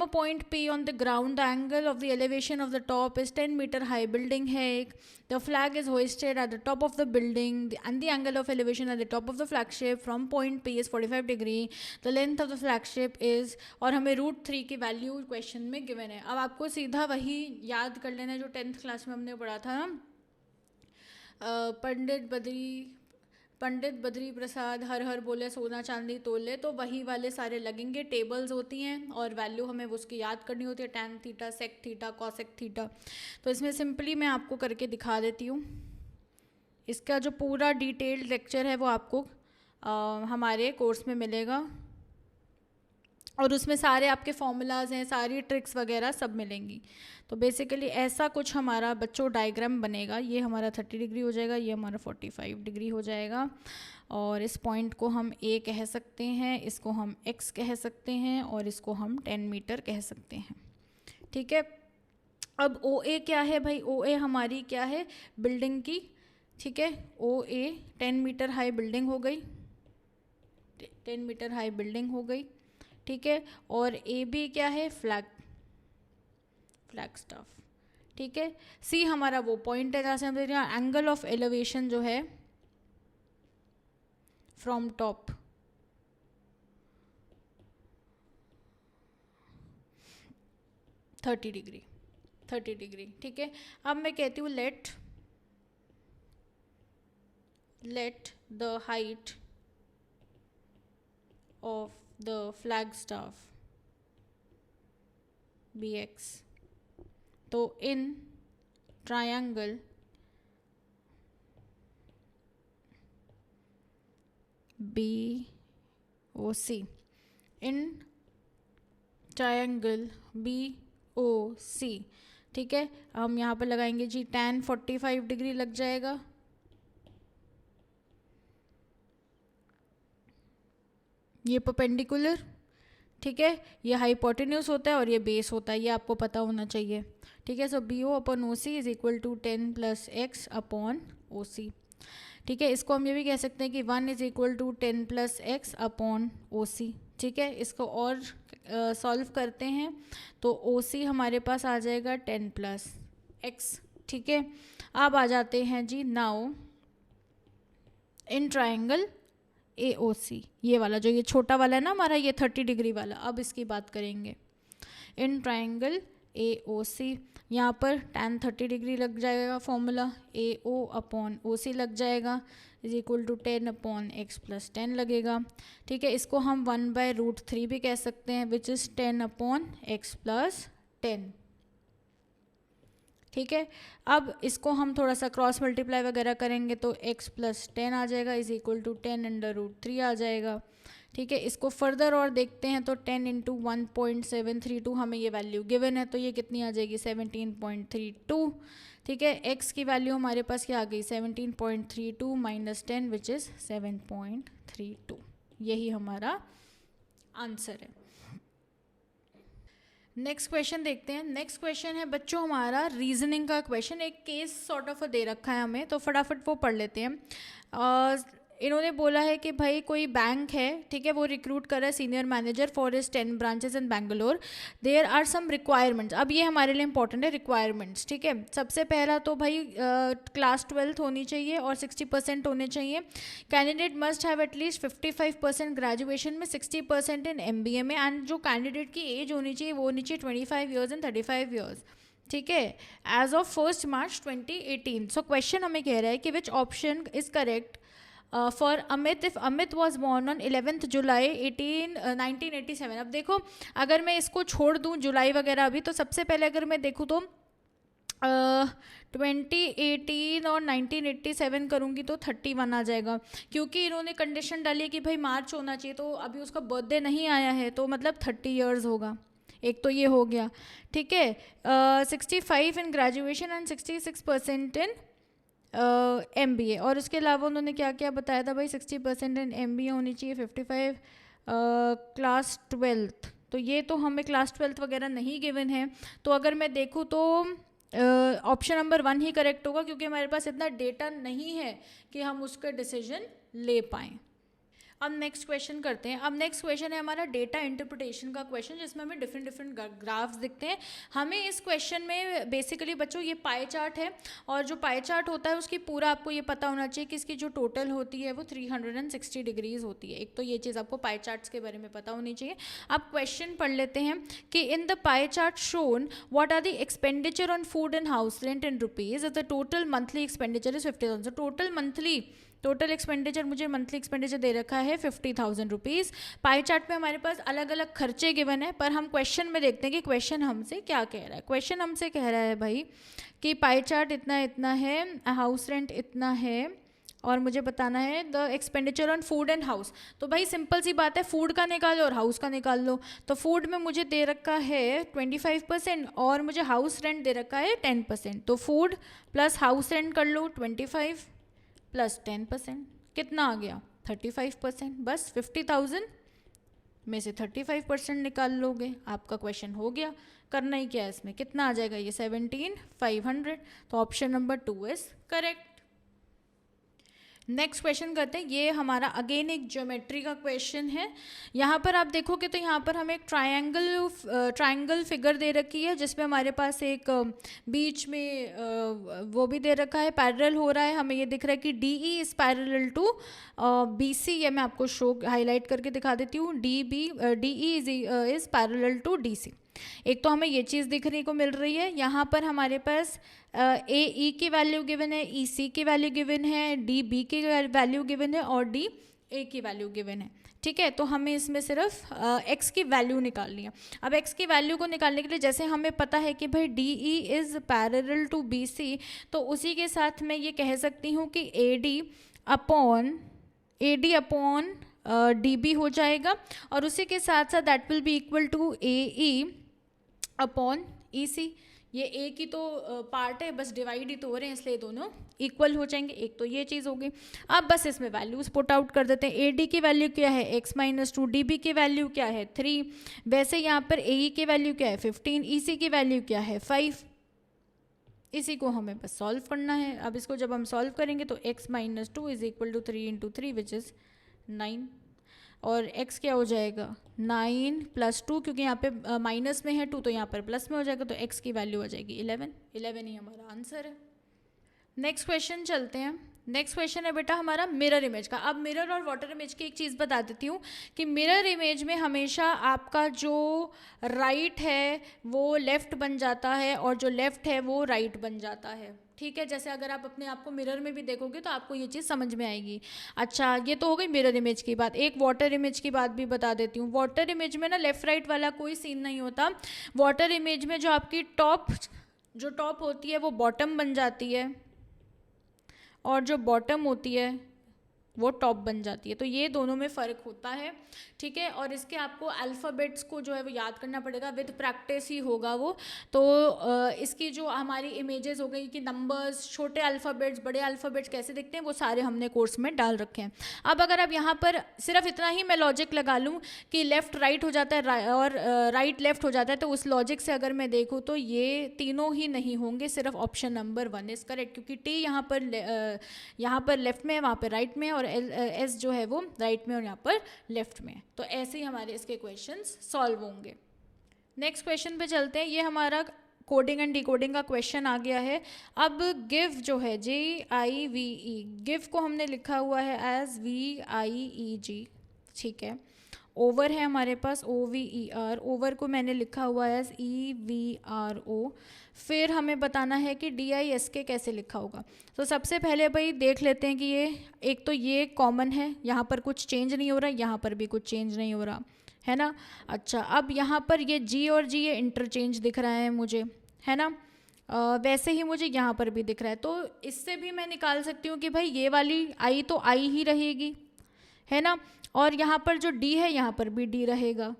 a point P on the ground the angle of the elevation of the top is 10 metre high. Building है एक, the flag is hoisted at the top of the building and the angle of elevation at the top of the flagship from point P is 45 degree. The length of the flagship is, और हमें √3 की value question में given है. अब आपको सीधा वही याद कर लेना है जो 10th क्लास में हमने पढ़ा था ना, पंडित बद्री प्रसाद हर हर बोले सोना चांदी तोले, तो वही वाले सारे लगेंगे. टेबल्स होती हैं और वैल्यू हमें उसकी याद करनी होती है, tan theta, sec theta, cosec theta. तो इसमें सिंपली मैं आपको करके दिखा देती हूँ. इसका जो पूरा डिटेल्ड लेक्चर है वो आपको हमारे कोर्स में मिलेगा और उसमें सारे आपके फॉर्मूलाज हैं, सारी ट्रिक्स वगैरह सब मिलेंगी. तो बेसिकली ऐसा कुछ हमारा बच्चों डायग्राम बनेगा. ये हमारा 30 डिग्री हो जाएगा, ये हमारा 45 डिग्री हो जाएगा, और इस पॉइंट को हम ए कह सकते हैं, इसको हम एक्स कह सकते हैं, और इसको हम 10 मीटर कह सकते हैं. ठीक है, अब ओ ए क्या है भाई, ओ ए हमारी क्या है, बिल्डिंग की. ठीक है, ओ ए 10 मीटर हाई बिल्डिंग हो गई, 10 मीटर हाई बिल्डिंग हो गई. ठीक है, और ए बी क्या है, फ्लैग स्टाफ. ठीक है, सी हमारा वो पॉइंट है जहाँ से हम देख रहे हैं एंगल ऑफ एलिवेशन जो है फ्रॉम टॉप, थर्टी डिग्री. ठीक है, अब मैं कहती हूँ let the height of the flag staff bx. तो in triangle BOC, in triangle BOC. ठीक है, हम यहाँ पर लगाएंगे जी tan 45 डिग्री लग जाएगा. ये परपेंडिकुलर. ठीक है, ये हाइपोटेन्यूज होता है और ये बेस होता है, ये आपको पता होना चाहिए. ठीक है, so BO upon OC is equal to 10 + x upon OC. ठीक है, इसको हम ये भी कह सकते हैं कि 1 is equal to 10 + x upon OC. ठीक है, इसको और सॉल्व करते हैं तो OC हमारे पास आ जाएगा 10 + x. ठीक है, अब आ जाते हैं जी नाउ इन ट्राइंगल AOC, ये वाला जो ये छोटा वाला है ना हमारा, ये 30 डिग्री वाला. अब इसकी बात करेंगे. इन ट्राइंगल AOC, यहाँ पर tan 30 डिग्री लग जाएगा, फॉर्मूला AO अपॉन OC लग जाएगा is equal to 10 upon x + 10 लगेगा. ठीक है, इसको हम 1/√3 भी कह सकते हैं विच इज़ 10 अपॉन x + 10. ठीक है, अब इसको हम थोड़ा सा क्रॉस मल्टीप्लाई वगैरह करेंगे तो x + 10 आ जाएगा इज इक्वल टू 10 √3 आ जाएगा. ठीक है, इसको फर्दर और देखते हैं तो 10 × 1.732 हमें ये वैल्यू गिवन है, तो ये कितनी आ जाएगी 17.32. ठीक है, x की वैल्यू हमारे पास क्या आ गई 17.32 - 10 विच इज़ 7.32. यही हमारा आंसर है. नेक्स्ट क्वेश्चन देखते हैं. नेक्स्ट क्वेश्चन है बच्चों हमारा रीजनिंग का क्वेश्चन. एक केस सॉर्ट ऑफ दे रखा है हमें, तो फटाफट वो पढ़ लेते हैं. इन्होंने बोला है कि भाई कोई बैंक है, ठीक है, वो रिक्रूट कर रहा है senior manager for is 10 branches in Bangalore. There are some requirements. अब ये हमारे लिए इंपॉर्टेंट है रिक्वायरमेंट्स. ठीक है, सबसे पहला तो भाई क्लास 12th होनी चाहिए और 60% होने चाहिए. Candidate must have at least 55% graduation में, 60% इन MBA में, एंड जो कैंडिडेट की एज होनी चाहिए वो होनी चाहिए 25 ईयर्स एंड 35 ईयर्स. ठीक है, age of 1 March 2018. So question हमें कह रहा है कि which option is correct for Amit if Amit was born on 11th July 1987. अब देखो, अगर मैं इसको छोड़ दूँ जुलाई वगैरह अभी, तो सबसे पहले अगर मैं देखूँ तो 2018 और 1987 करूँगी तो 31 आ जाएगा, क्योंकि इन्होंने कंडीशन डाली है कि भाई मार्च होना चाहिए, तो अभी उसका बर्थडे नहीं आया है, तो मतलब 30 ईयर्स होगा। एक तो ये हो गया, ठीक है। 65 in graduation and 66% in MBA। और उसके अलावा उन्होंने क्या क्या बताया था भाई, 60% इन MBA होनी चाहिए, 55 क्लास 12th। तो ये तो हमें क्लास 12th वगैरह नहीं गिवन है, तो अगर मैं देखूँ तो ऑप्शन नंबर 1 ही करेक्ट होगा, क्योंकि हमारे पास इतना डेटा नहीं है कि हम उसका डिसीजन ले पाएँ। अब नेक्स्ट क्वेश्चन करते हैं। अब नेक्स्ट क्वेश्चन है हमारा डेटा इंटरप्रिटेशन का क्वेश्चन, जिसमें हमें डिफरेंट डिफरेंट ग्राफ्स दिखते हैं। हमें इस क्वेश्चन में बेसिकली बच्चों ये पाई चार्ट है, और जो पाई चार्ट होता है उसकी पूरा आपको ये पता होना चाहिए कि इसकी जो टोटल होती है वो 360 डिग्रीज होती है। एक तो ये चीज़ आपको पाई चार्ट्स के बारे में पता होनी चाहिए। अब क्वेश्चन पढ़ लेते हैं कि in the pie chart shown what are the expenditure on food and house rent in rupees, the total monthly expenditure is 50,000। Total expenditure मुझे मंथली एक्सपेंडिचर दे रखा है 50,000 रुपीज़। पाई चार्ट में हमारे पास अलग अलग खर्चे गिवन है, पर हम क्वेश्चन में देखते हैं कि क्वेश्चन हमसे क्या कह रहा है। क्वेश्चन हमसे कह रहा है भाई कि पाई चार्ट इतना इतना है, हाउस रेंट इतना है, और मुझे बताना है the expenditure on food and house. तो भाई सिंपल सी बात है, फूड का निकालो और हाउस का निकाल लो। तो फूड में मुझे दे रखा है 25% और मुझे हाउस रेंट दे रखा है 10%। तो फूड प्लस हाउस रेंट कर लो 25 प्लस 10%, कितना आ गया 35%। बस 50,000 में से 35% निकाल लोगे, आपका क्वेश्चन हो गया। करना ही क्या है इसमें, कितना आ जाएगा ये 17,500। तो option number 2 is correct. Next question करते हैं। ये हमारा अगेन एक ज्योमेट्री का क्वेश्चन है। यहाँ पर आप देखोगे तो यहाँ पर हमें एक ट्रायंगल फिगर दे रखी है, जिसमें हमारे पास एक बीच में वो भी दे रखा है, पैरेलल हो रहा है। हमें ये दिख रहा है कि DE is parallel to BC। ये मैं आपको शो हाईलाइट करके दिखा देती हूँ। DE is parallel to DC। एक तो हमें ये चीज़ दिखने को मिल रही है। यहाँ पर हमारे पास AE की वैल्यू गिवन है, EC की वैल्यू गिवन है, DB की वैल्यू गिवन है और DA की वैल्यू गिवन है। ठीक है, तो हमें इसमें सिर्फ x की वैल्यू निकालनी है। अब x की वैल्यू को निकालने के लिए जैसे हमें पता है कि भाई DE is parallel to BC, तो उसी के साथ मैं ये कह सकती हूँ कि AD अपॉन DB हो जाएगा, और उसी के साथ साथ that will be equal to AE upon EC। ये A की तो पार्ट है, बस डिवाइड ही तो हो रहे हैं, इसलिए दोनों इक्वल हो जाएंगे। एक तो ये चीज़ हो गई। अब बस इसमें वैल्यूज पुट आउट कर देते हैं। AD की वैल्यू क्या है x-2, DB की वैल्यू क्या है 3, वैसे यहाँ पर AE की वैल्यू क्या है 15, EC की वैल्यू क्या है 5। इसी को हमें बस सॉल्व करना है। अब इसको जब हम सॉल्व करेंगे तो x-2 is equal to 3 × 3 which is 9, और x क्या हो जाएगा 9 + 2, क्योंकि यहाँ पे माइनस में है 2 तो यहाँ पर प्लस में हो जाएगा, तो x की वैल्यू आ जाएगी 11 ही हमारा आंसर है। नेक्स्ट क्वेश्चन चलते हैं। नेक्स्ट क्वेश्चन है बेटा हमारा मिरर इमेज का। अब मिरर और वाटर इमेज की एक चीज़ बता देती हूँ कि मिरर इमेज में हमेशा आपका जो राइट है वो लेफ़्ट बन जाता है और जो लेफ़्ट है वो राइट बन जाता है। ठीक है, जैसे अगर आप अपने आप को मिरर में भी देखोगे तो आपको ये चीज़ समझ में आएगी। अच्छा, ये तो हो गई मिरर इमेज की बात। एक वाटर इमेज की बात भी बता देती हूँ। वाटर इमेज में ना लेफ़्ट राइट वाला कोई सीन नहीं होता। वाटर इमेज में जो आपकी टॉप होती है वो बॉटम बन जाती है, और जो बॉटम होती है वो टॉप बन जाती है। तो ये दोनों में फ़र्क होता है। ठीक है, और इसके आपको अल्फ़ाबेट्स को जो है वो याद करना पड़ेगा, विद प्रैक्टिस ही होगा वो। तो इसकी जो हमारी इमेजेस हो गई कि नंबर्स, छोटे अल्फ़ाबेट्स, बड़े अल्फ़ाबेट्स कैसे दिखते हैं, वो सारे हमने कोर्स में डाल रखे हैं। अब अगर अब यहाँ पर सिर्फ इतना ही मैं लॉजिक लगा लूँ कि लेफ़्ट राइट हो जाता है और राइट लेफ़्ट हो जाता है, तो उस लॉजिक से अगर मैं देखूँ तो ये तीनों ही नहीं होंगे, सिर्फ ऑप्शन नंबर 1 इज़ करेक्ट, क्योंकि T यहाँ पर लेफ़्ट में है, वहाँ पर राइट में है, और S जो है वो राइट में और यहाँ पर लेफ़्ट में। तो ऐसे ही हमारे इसके क्वेश्चंस सॉल्व होंगे। नेक्स्ट क्वेश्चन पे चलते हैं। ये हमारा कोडिंग एंड डिकोडिंग का क्वेश्चन आ गया है। अब गिव जो है GIVE, गिव को हमने लिखा हुआ है एज VIEG। ठीक है, ओवर है हमारे पास OVER, ओवर को मैंने लिखा हुआ है एज EVRO। फिर हमें बताना है कि DISK कैसे लिखा होगा। तो सबसे पहले भाई देख लेते हैं कि ये एक तो ये कॉमन है, यहाँ पर कुछ चेंज नहीं हो रहा, यहाँ पर भी कुछ चेंज नहीं हो रहा है ना। अच्छा, अब यहाँ पर ये G और G ये इंटरचेंज दिख रहा है मुझे, है ना। वैसे ही मुझे यहाँ पर भी दिख रहा है, तो इससे भी मैं निकाल सकती हूँ कि भाई ये वाली आई तो आई ही रहेगी, है ना, और यहाँ पर जो डी है यहाँ पर भी डी रहेगा।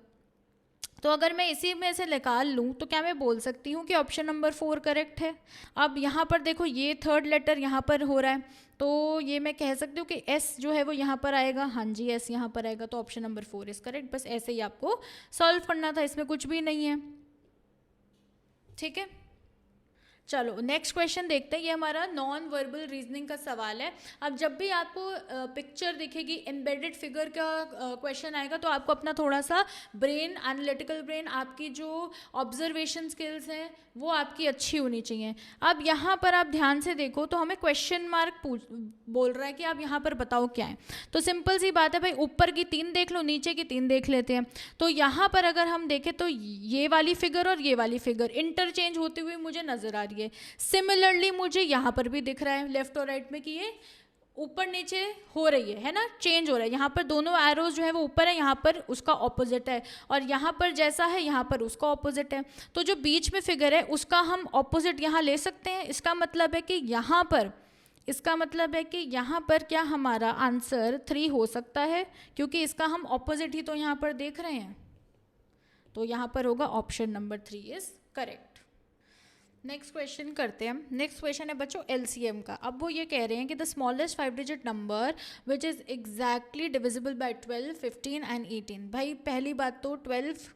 तो अगर मैं इसी में से निकाल लूँ तो क्या मैं बोल सकती हूँ कि ऑप्शन नंबर 4 करेक्ट है। अब यहाँ पर देखो ये थर्ड लेटर यहाँ पर हो रहा है, तो ये मैं कह सकती हूँ कि एस जो है वो यहाँ पर आएगा। हाँ जी, एस यहाँ पर आएगा, तो ऑप्शन नंबर 4 इज करेक्ट। बस ऐसे ही आपको सॉल्व करना था, इसमें कुछ भी नहीं है। ठीक है, चलो नेक्स्ट क्वेश्चन देखते हैं। ये हमारा नॉन वर्बल रीजनिंग का सवाल है। अब जब भी आपको पिक्चर दिखेगी, एम्बेडेड फिगर का क्वेश्चन आएगा, तो आपको अपना थोड़ा सा ब्रेन, एनालिटिकल ब्रेन, आपकी जो ऑब्जर्वेशन स्किल्स हैं वो आपकी अच्छी होनी चाहिए। अब यहाँ पर आप ध्यान से देखो तो हमें क्वेश्चन मार्क बोल रहा है कि आप यहाँ पर बताओ क्या है। तो सिंपल सी बात है भाई, ऊपर की 3 देख लो, नीचे की 3 देख लेते हैं। तो यहाँ पर अगर हम देखें तो ये वाली फिगर और ये वाली फिगर इंटरचेंज होती हुई मुझे नजर आ रही है। सिमिलरली मुझे यहाँ पर भी दिख रहा है लेफ्ट और राइट में कि ये ऊपर नीचे हो रही है ना, चेंज हो रहा है। यहाँ पर दोनों एरोज जो है वो ऊपर है, यहाँ पर उसका ऑपोजिट है, और यहाँ पर जैसा है यहाँ पर उसका ऑपोजिट है। तो जो बीच में फिगर है उसका हम ऑपोजिट यहाँ ले सकते हैं। इसका मतलब है कि यहाँ पर, इसका मतलब है कि यहाँ पर क्या हमारा आंसर 3 हो सकता है, क्योंकि इसका हम ऑपोजिट ही तो यहाँ पर देख रहे हैं। तो यहाँ पर होगा option number 3 is correct. Next question करते हैं। नेक्स्ट क्वेश्चन है बच्चों एलसीएम का। अब वो ये कह रहे हैं कि the smallest 5 digit number which is exactly divisible by 12, 15 and 18। भाई पहली बात तो 12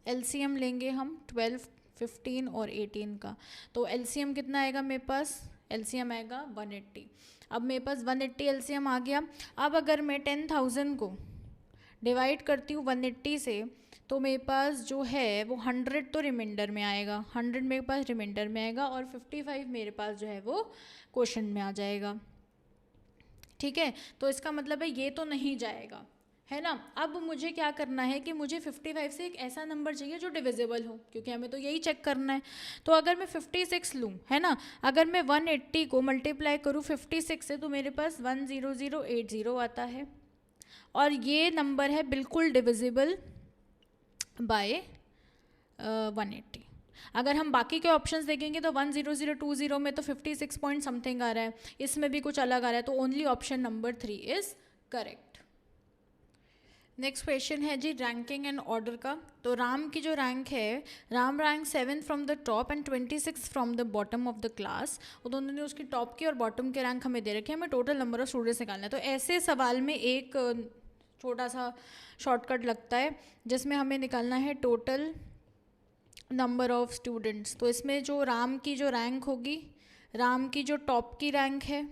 एलसीएम लेंगे हम, 12, 15 और 18 का। तो एलसीएम कितना आएगा मेरे पास? एलसीएम आएगा 180। अब मेरे पास 180 एलसीएम आ गया। अब अगर मैं 10,000 को डिवाइड करती हूँ 180 से, तो मेरे पास जो है वो 100 तो रिमाइंडर में आएगा, 100 मेरे पास रिमाइंडर में आएगा, और 55 मेरे पास जो है वो क्वेश्चन में आ जाएगा। ठीक है, तो इसका मतलब है ये तो नहीं जाएगा, है ना। अब मुझे क्या करना है कि मुझे 55 से एक ऐसा नंबर चाहिए जो डिविजिबल हो, क्योंकि हमें तो यही चेक करना है। तो अगर मैं 56 लूँ, है ना, अगर मैं 180 को मल्टीप्लाई करूँ 56 से, तो मेरे पास 10080 आता है, और ये नंबर है बिल्कुल डिविजिबल बाय 180। अगर हम बाकी के ऑप्शंस देखेंगे तो 10020 में तो 56 पॉइंट समथिंग आ रहा है, इसमें भी कुछ अलग आ रहा है, तो only option number 3 is correct. Next question है जी रैंकिंग एंड ऑर्डर का। तो राम की जो रैंक है, Ram rank 7 from the top and 26 from the bottom of the class. उन्होंने उसकी टॉप की और बॉटम के रैंक हमें दे रखे हैं, हमें टोटल नंबर ऑफ स्टूडेंट्स निकालना है। तो ऐसे सवाल में एक छोटा सा शॉर्टकट लगता है जिसमें हमें निकालना है टोटल नंबर ऑफ स्टूडेंट्स। तो इसमें जो राम की जो रैंक होगी, राम की जो टॉप की रैंक है,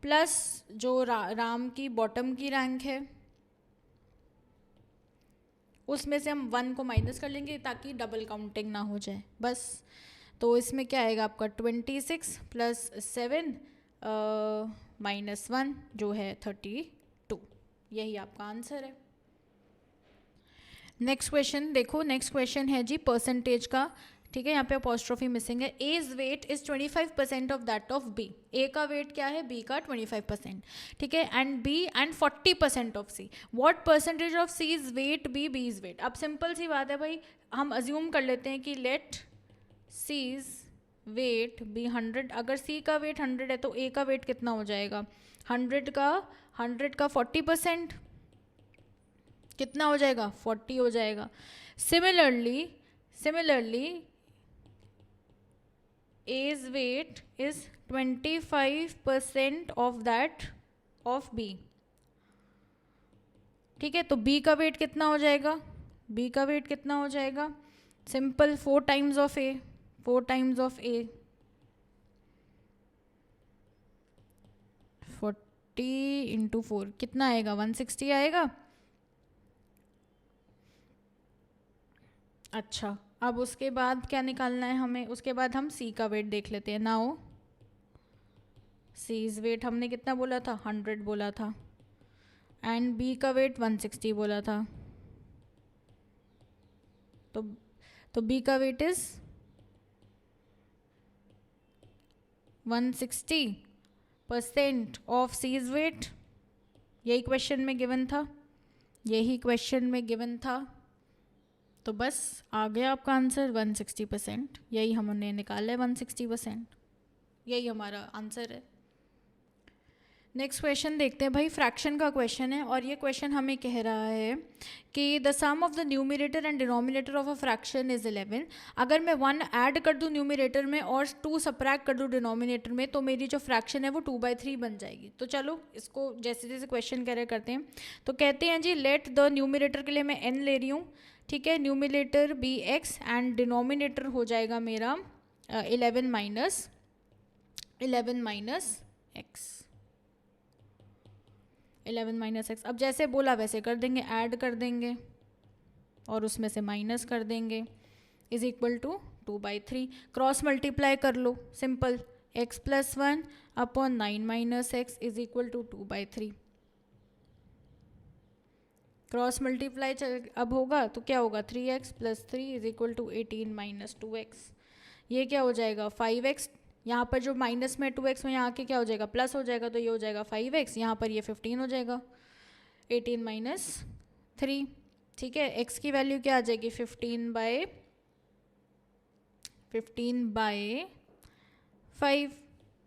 प्लस जो राम की बॉटम की रैंक है, उसमें से हम 1 को माइनस कर लेंगे ताकि डबल काउंटिंग ना हो जाए, बस। तो इसमें क्या आएगा आपका 26 प्लस 7 माइनस 1 जो है 32। यही आपका आंसर है। नेक्स्ट क्वेश्चन देखो, नेक्स्ट क्वेश्चन है जी परसेंटेज का। ठीक है, यहाँ पे अपॉस्ट्रोफी मिसिंग है। A's weight is 25% of that of B. A का वेट क्या है? बी का 25%। ठीक है, and B and 40% of C. What percentage of C is weight B, B is weight. अब सिंपल सी बात है भाई, हम अज्यूम कर लेते हैं कि let C is weight B 100। अगर सी का वेट 100 है तो ए का वेट कितना हो जाएगा? 100 का 40% कितना हो जाएगा? 40 हो जाएगा। Similarly A's weight is 25% of that of B। ठीक है, तो B का वेट कितना हो जाएगा? B का वेट कितना हो जाएगा? Simple 4 times of A, 4 times of A, 40 into 4 कितना आएगा? 160 आएगा। अच्छा, अब उसके बाद क्या निकालना है हमें? उसके बाद हम सी का वेट देख लेते हैं। नाउ सीज वेट हमने कितना बोला था? 100 बोला था, एंड बी का वेट 160 बोला था। तो बी का weight is 160% of C's weight. यही क्वेश्चन में गिवन था, यही क्वेश्चन में गिवन था। तो बस आ गया आपका आंसर 160%, यही हमने निकाला है 160%, यही हमारा आंसर है। नेक्स्ट क्वेश्चन देखते हैं भाई, फ्रैक्शन का क्वेश्चन है और ये क्वेश्चन हमें कह रहा है कि the sum of the numerator and denominator of a fraction is 11। अगर मैं 1 ऐड कर दूं न्यूमरेटर में और 2 सब्ट्रैक्ट कर दूं डिनोमिनेटर में तो मेरी जो फ्रैक्शन है वो 2/3 बन जाएगी। तो चलो इसको जैसे जैसे क्वेश्चन कह रहे करते हैं। तो कहते हैं जी लेट द न्यूमरेटर के लिए मैं n ले रही हूँ, ठीक है, numerator be x and denominator हो जाएगा मेरा 11 माइनस x। 11 माइनस एक्स, अब जैसे बोला वैसे कर देंगे, ऐड कर देंगे और उसमें से माइनस कर देंगे, is equal to 2/3। Cross multiply कर लो, simple, x plus 1 upon 9 minus x is equal to 2/3। Cross multiply अब होगा तो क्या होगा, 3x plus 3 is equal to 18 minus 2x। ये क्या हो जाएगा 5x, यहाँ पर जो माइनस में 2x में यहाँ आके क्या हो जाएगा प्लस हो जाएगा, तो ये हो जाएगा 5x, यहाँ पर ये 15 हो जाएगा, 18 माइनस 3, ठीक है। x की वैल्यू क्या आ जाएगी 15/5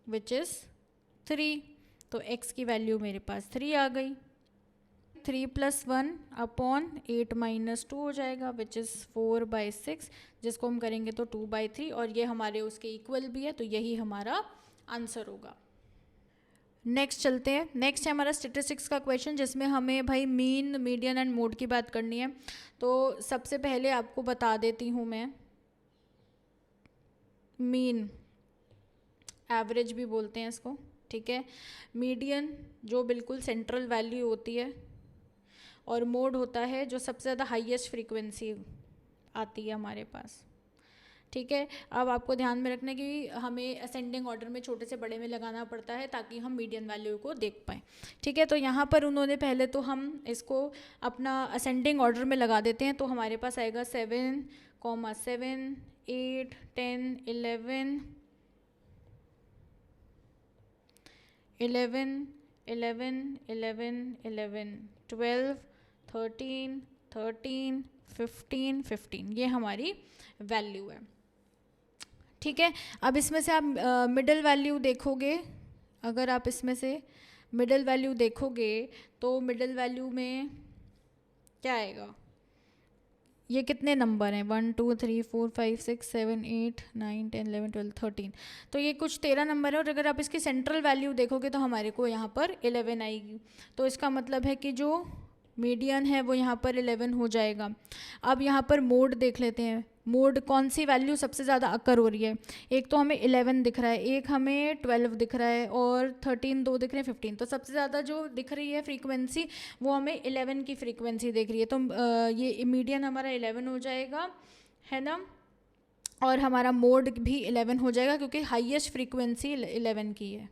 विच इज़ 3, तो x की वैल्यू मेरे पास 3 आ गई। 3 प्लस 1 अपॉन 8 माइनस 2 हो जाएगा विच इज़ 4/6, जिसको हम करेंगे तो 2/3 और ये हमारे उसके इक्वल भी है, तो यही हमारा आंसर होगा। नेक्स्ट चलते हैं, नेक्स्ट है हमारा स्टेटिस्टिक्स का क्वेश्चन जिसमें हमें भाई मीन, मीडियन एंड मोड की बात करनी है। तो सबसे पहले आपको बता देती हूँ मैं, मीन एवरेज भी बोलते हैं इसको, ठीक है, मीडियन जो बिल्कुल सेंट्रल वैल्यू होती है, और मोड होता है जो सबसे ज़्यादा हाईएस्ट फ्रीक्वेंसी आती है हमारे पास, ठीक है। अब आपको ध्यान में रखना कि हमें असेंडिंग ऑर्डर में छोटे से बड़े में लगाना पड़ता है ताकि हम मीडियन वैल्यू को देख पाएँ, ठीक है। तो यहाँ पर उन्होंने पहले तो हम इसको अपना असेंडिंग ऑर्डर में लगा देते हैं, तो हमारे पास आएगा 7, 7, 8, 10, 11, 11, 11, 11, 11, 12, 13, 13, 15, 15, ये हमारी वैल्यू है, ठीक है। अब इसमें से आप मिडल वैल्यू देखोगे, अगर आप इसमें से मिडल वैल्यू देखोगे तो मिडल वैल्यू में क्या आएगा, ये कितने नंबर हैं 1 2 3 4 5 6 7 8 9 10 11 12 13, तो ये कुछ 13 नंबर है। और अगर आप इसकी सेंट्रल वैल्यू देखोगे तो हमारे को यहाँ पर 11 आएगी, तो इसका मतलब है कि जो मीडियन है वो यहाँ पर 11 हो जाएगा। अब यहाँ पर मोड देख लेते हैं, मोड कौन सी वैल्यू सबसे ज़्यादा अकर हो रही है। एक तो हमें 11 दिख रहा है, एक हमें 12 दिख रहा है और 13 दो दिख रहे हैं 15, तो सबसे ज़्यादा जो दिख रही है फ्रीक्वेंसी वो हमें 11 की फ्रीक्वेंसी दिख रही है, तो ये मीडियन हमारा 11 हो जाएगा, है ना। और हमारा मोड भी 11 हो जाएगा क्योंकि हाईएस्ट फ्रीक्वेंसी 11 की है,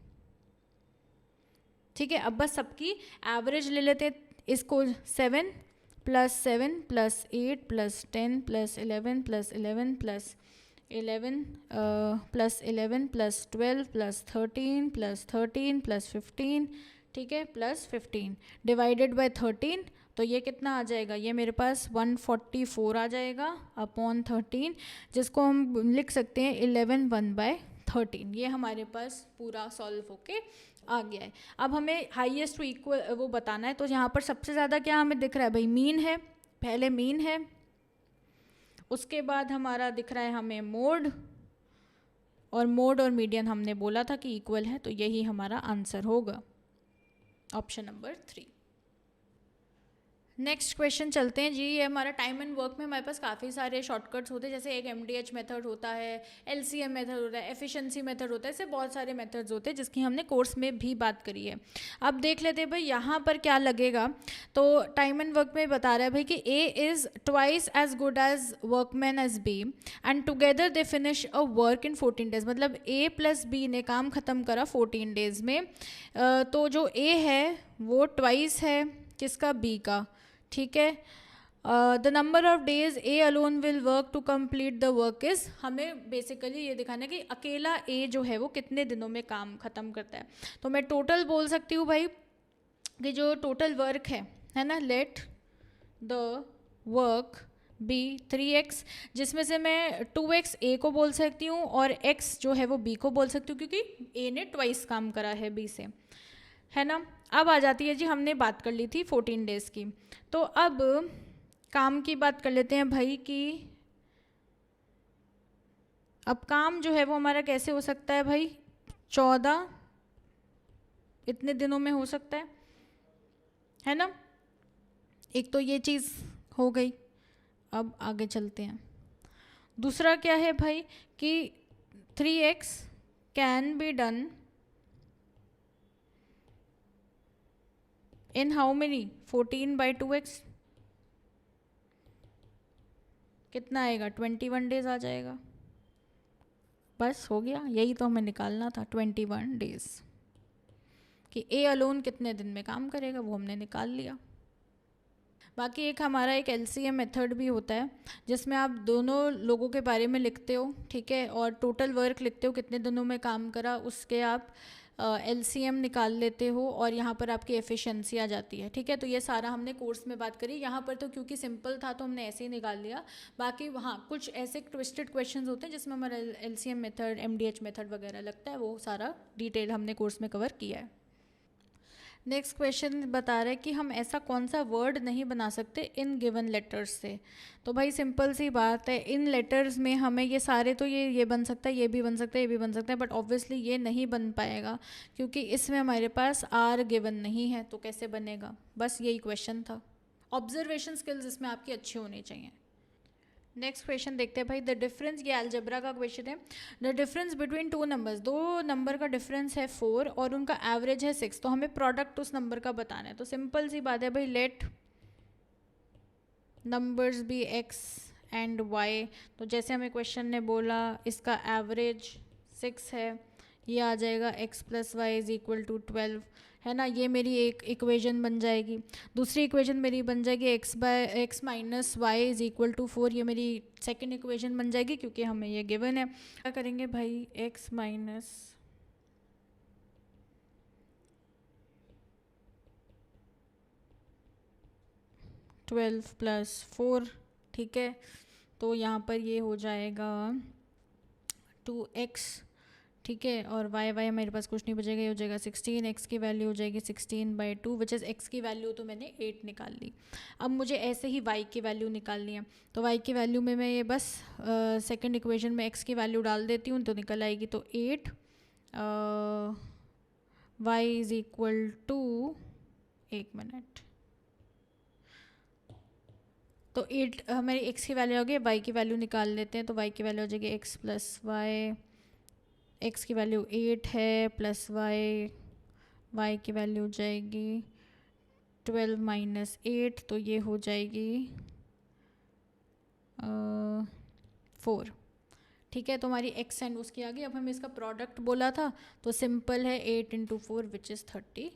ठीक है। अब बस सबकी एवरेज ले लेते हैं, इसको 7 plus 7 plus 8 plus 10 plus 11 plus 11 plus 11 plus 11 plus 12 plus 13 plus 13 plus 15, ठीक है, प्लस 15 डिवाइडेड बाय 13, तो ये कितना आ जाएगा, ये मेरे पास 144 आ जाएगा अपॉन 13, जिसको हम लिख सकते हैं 11 1/13। ये हमारे पास पूरा सॉल्व होके आ गया है। अब हमें हाईएस्ट टू इक्वल वो बताना है, तो यहाँ पर सबसे ज़्यादा क्या हमें दिख रहा है भाई, मीन है, पहले मीन है, उसके बाद हमारा दिख रहा है हमें मोड, और मोड और मीडियन हमने बोला था कि इक्वल है, तो यही हमारा आंसर होगा, ऑप्शन नंबर 3। नेक्स्ट क्वेश्चन चलते हैं जी, ये हमारा टाइम एंड वर्क में हमारे पास काफ़ी सारे शॉर्टकट्स होते हैं, जैसे एक MDH मेथड होता है, LCM मेथड होता है, एफिशिएंसी मेथड होता है, ऐसे बहुत सारे मेथड्स होते हैं जिसकी हमने कोर्स में भी बात करी है। अब देख लेते हैं भाई यहाँ पर क्या लगेगा, तो टाइम एंड वर्क में बता रहा है भाई कि A is twice as good as workman as B and together they finish a work in 14 days, मतलब A प्लस B ने काम ख़त्म करा 14 डेज में, तो जो A है वो ट्वाइस है किसका, B का, ठीक है। The number of days A alone will work to complete the work is, हमें बेसिकली ये दिखाना है कि अकेला ए जो है वो कितने दिनों में काम ख़त्म करता है। तो मैं टोटल बोल सकती हूँ भाई कि जो टोटल वर्क है ना, let the work B 3x, जिसमें से मैं 2x ए को बोल सकती हूँ और x जो है वो b को बोल सकती हूँ, क्योंकि a ने ट्वाइस काम करा है b से, है ना। अब आ जाती है जी, हमने बात कर ली थी 14 डेज़ की, तो अब काम की बात कर लेते हैं भाई कि अब काम जो है वो हमारा कैसे हो सकता है भाई, 14 इतने दिनों में हो सकता है ना। एक तो ये चीज़ हो गई। अब आगे चलते हैं, दूसरा क्या है भाई कि 3x can be done in how many, 14/2x, कितना आएगा, 21 डेज आ जाएगा। बस हो गया, यही तो हमें निकालना था, 21 डेज कि ए अलोन कितने दिन में काम करेगा, वो हमने निकाल लिया। बाकी एक हमारा एक LCM मेथड भी होता है, जिसमें आप दोनों लोगों के बारे में लिखते हो, ठीक है, और टोटल वर्क लिखते हो कितने दिनों में काम करा, उसके आप LCM निकाल लेते हो और यहाँ पर आपकी एफिशिएंसी आ जाती है, ठीक है। तो ये सारा हमने कोर्स में बात करी, यहाँ पर तो क्योंकि सिंपल था तो हमने ऐसे ही निकाल लिया। बाकी हाँ कुछ ऐसे ट्विस्टेड क्वेश्चंस होते हैं जिसमें हमारा LCM मेथड, MDH मेथड वगैरह लगता है, वो सारा डिटेल हमने कोर्स में कवर किया है। नेक्स्ट क्वेश्चन बता रहे हैं कि हम ऐसा कौन सा वर्ड नहीं बना सकते इन गिवन लेटर्स से। तो भाई सिंपल सी बात है, इन लेटर्स में हमें ये सारे तो ये बन सकता है, ये भी बन सकता है, ये भी बन सकता है, बट ऑब्वियसली ये नहीं बन पाएगा क्योंकि इसमें हमारे पास आर गिवन नहीं है, तो कैसे बनेगा। बस यही क्वेश्चन था। ऑब्जर्वेशन स्किल्स इसमें आपकी अच्छी होनी चाहिए। नेक्स्ट क्वेश्चन देखते हैं भाई, द डिफरेंस, ये अलजेब्रा का क्वेश्चन है। The difference between two numbers, दो नंबर का डिफरेंस है 4 और उनका एवरेज है 6, तो हमें प्रोडक्ट उस नंबर का बताना है। तो सिंपल सी बात है भाई, let numbers be x and y। तो जैसे हमें क्वेश्चन ने बोला इसका एवरेज 6 है, ये आ जाएगा x + y = 12, है ना। ये मेरी एक इक्वेशन बन जाएगी। दूसरी इक्वेशन मेरी बन जाएगी x - y = 4, ये मेरी सेकंड इक्वेशन बन जाएगी क्योंकि हमें ये गिवन है। क्या करेंगे भाई, x - 12 + 4, ठीक है। तो यहाँ पर ये हो जाएगा 2x, ठीक है, और y मेरे पास कुछ नहीं बचेगा, ये हो जाएगा 16, x की वैल्यू हो जाएगी 16/2, विच इज़ x की वैल्यू तो मैंने 8 निकाल ली। अब मुझे ऐसे ही y की वैल्यू निकालनी है, तो y की वैल्यू में मैं ये बस सेकंड इक्वेशन में x की वैल्यू डाल देती हूँ तो निकल आएगी। तो 8 y = 1 मिनट, तो 8 हमारी x की वैल्यू हो गई, y की वैल्यू निकाल लेते हैं। तो y की वैल्यू हो जाएगी x + y, x की वैल्यू 8 है प्लस y की वैल्यू हो जाएगी 12 - 8, तो ये हो जाएगी 4, ठीक है। तो हमारी x एंड उसकी आ गई। अब हमें इसका प्रोडक्ट बोला था, तो सिंपल है 8 × 4 विच इज़ 32।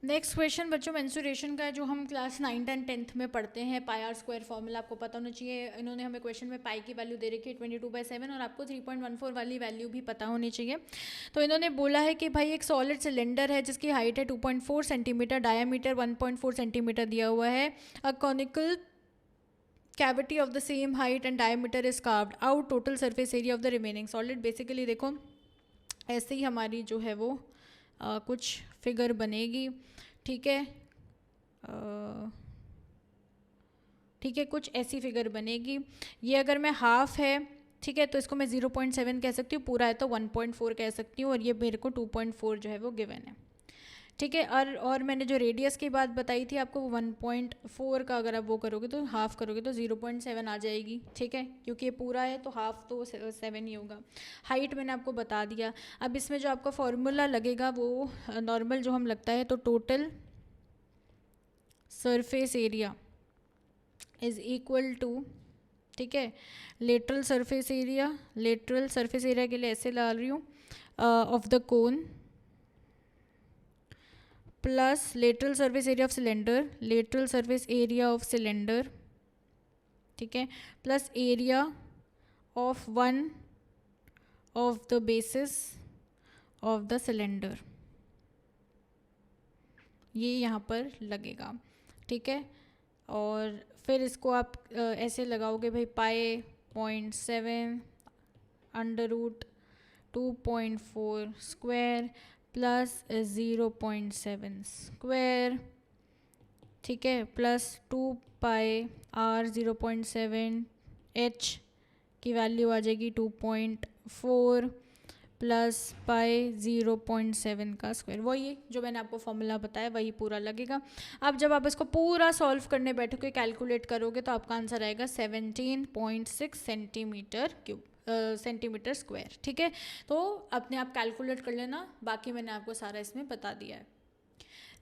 नेक्स्ट क्वेश्चन बच्चों मेंस्ट्रुएशन का है, जो हम क्लास 9 10 10th में पढ़ते हैं। πr² फॉर्मूला आपको पता होना चाहिए। इन्होंने हमें क्वेश्चन में पाई की वैल्यू दे रखी है 22/7 और आपको 3.14 वाली वैल्यू भी पता होनी चाहिए। तो इन्होंने बोला है कि भाई एक सॉलिड सिलेंडर है जिसकी हाइट है 2.4 सेंटीमीटर, डायामीटर 1.4 सेंटीमीटर दिया हुआ है। A conical cavity of the same height and diameter is carved out, total surface area of the remaining solid। Basically देखो ऐसे ही हमारी जो है वो कुछ फिगर बनेगी, ठीक है, ठीक है, कुछ ऐसी फिगर बनेगी। ये अगर मैं हाफ है, ठीक है, तो इसको मैं 0.7 कह सकती हूँ, पूरा है तो 1.4 कह सकती हूँ, और ये मेरे को 2.4 जो है वो गिवन है, ठीक है। और मैंने जो रेडियस की बात बताई थी आपको, वो 1.4 का अगर आप वो करोगे तो हाफ करोगे तो 0.7 आ जाएगी, ठीक है, क्योंकि ये पूरा है तो हाफ तो 7 ही होगा। हाइट मैंने आपको बता दिया। अब इसमें जो आपका फॉर्मूला लगेगा वो नॉर्मल जो हम लगता है, तो total surface area is equal to, ठीक है, lateral surface area. Lateral surface area के लिए ऐसे ला रही हूँ, of the cone plus lateral surface area of cylinder, lateral surface area of cylinder, ठीक है, plus area of one of the bases of the cylinder, ये यहाँ पर लगेगा, ठीक है। और फिर इसको आप ऐसे लगाओगे भाई, pi 0.7 under root 2.4 square plus 0.7 square, ठीक है, प्लस 2 पाई आर 0.7 एच की वैल्यू आ जाएगी 2.4 प्लस पाई 0.7 का स्क्वायर, वही जो मैंने आपको फॉर्मूला बताया वही पूरा लगेगा। अब जब आप इसको पूरा सॉल्व करने बैठोगे, कैलकुलेट करोगे, तो आपका आंसर आएगा 17.6 सेंटीमीटर क्यूब, सेंटीमीटर स्क्वायर, ठीक है। तो अपने आप कैलकुलेट कर लेना, बाकी मैंने आपको सारा इसमें बता दिया है।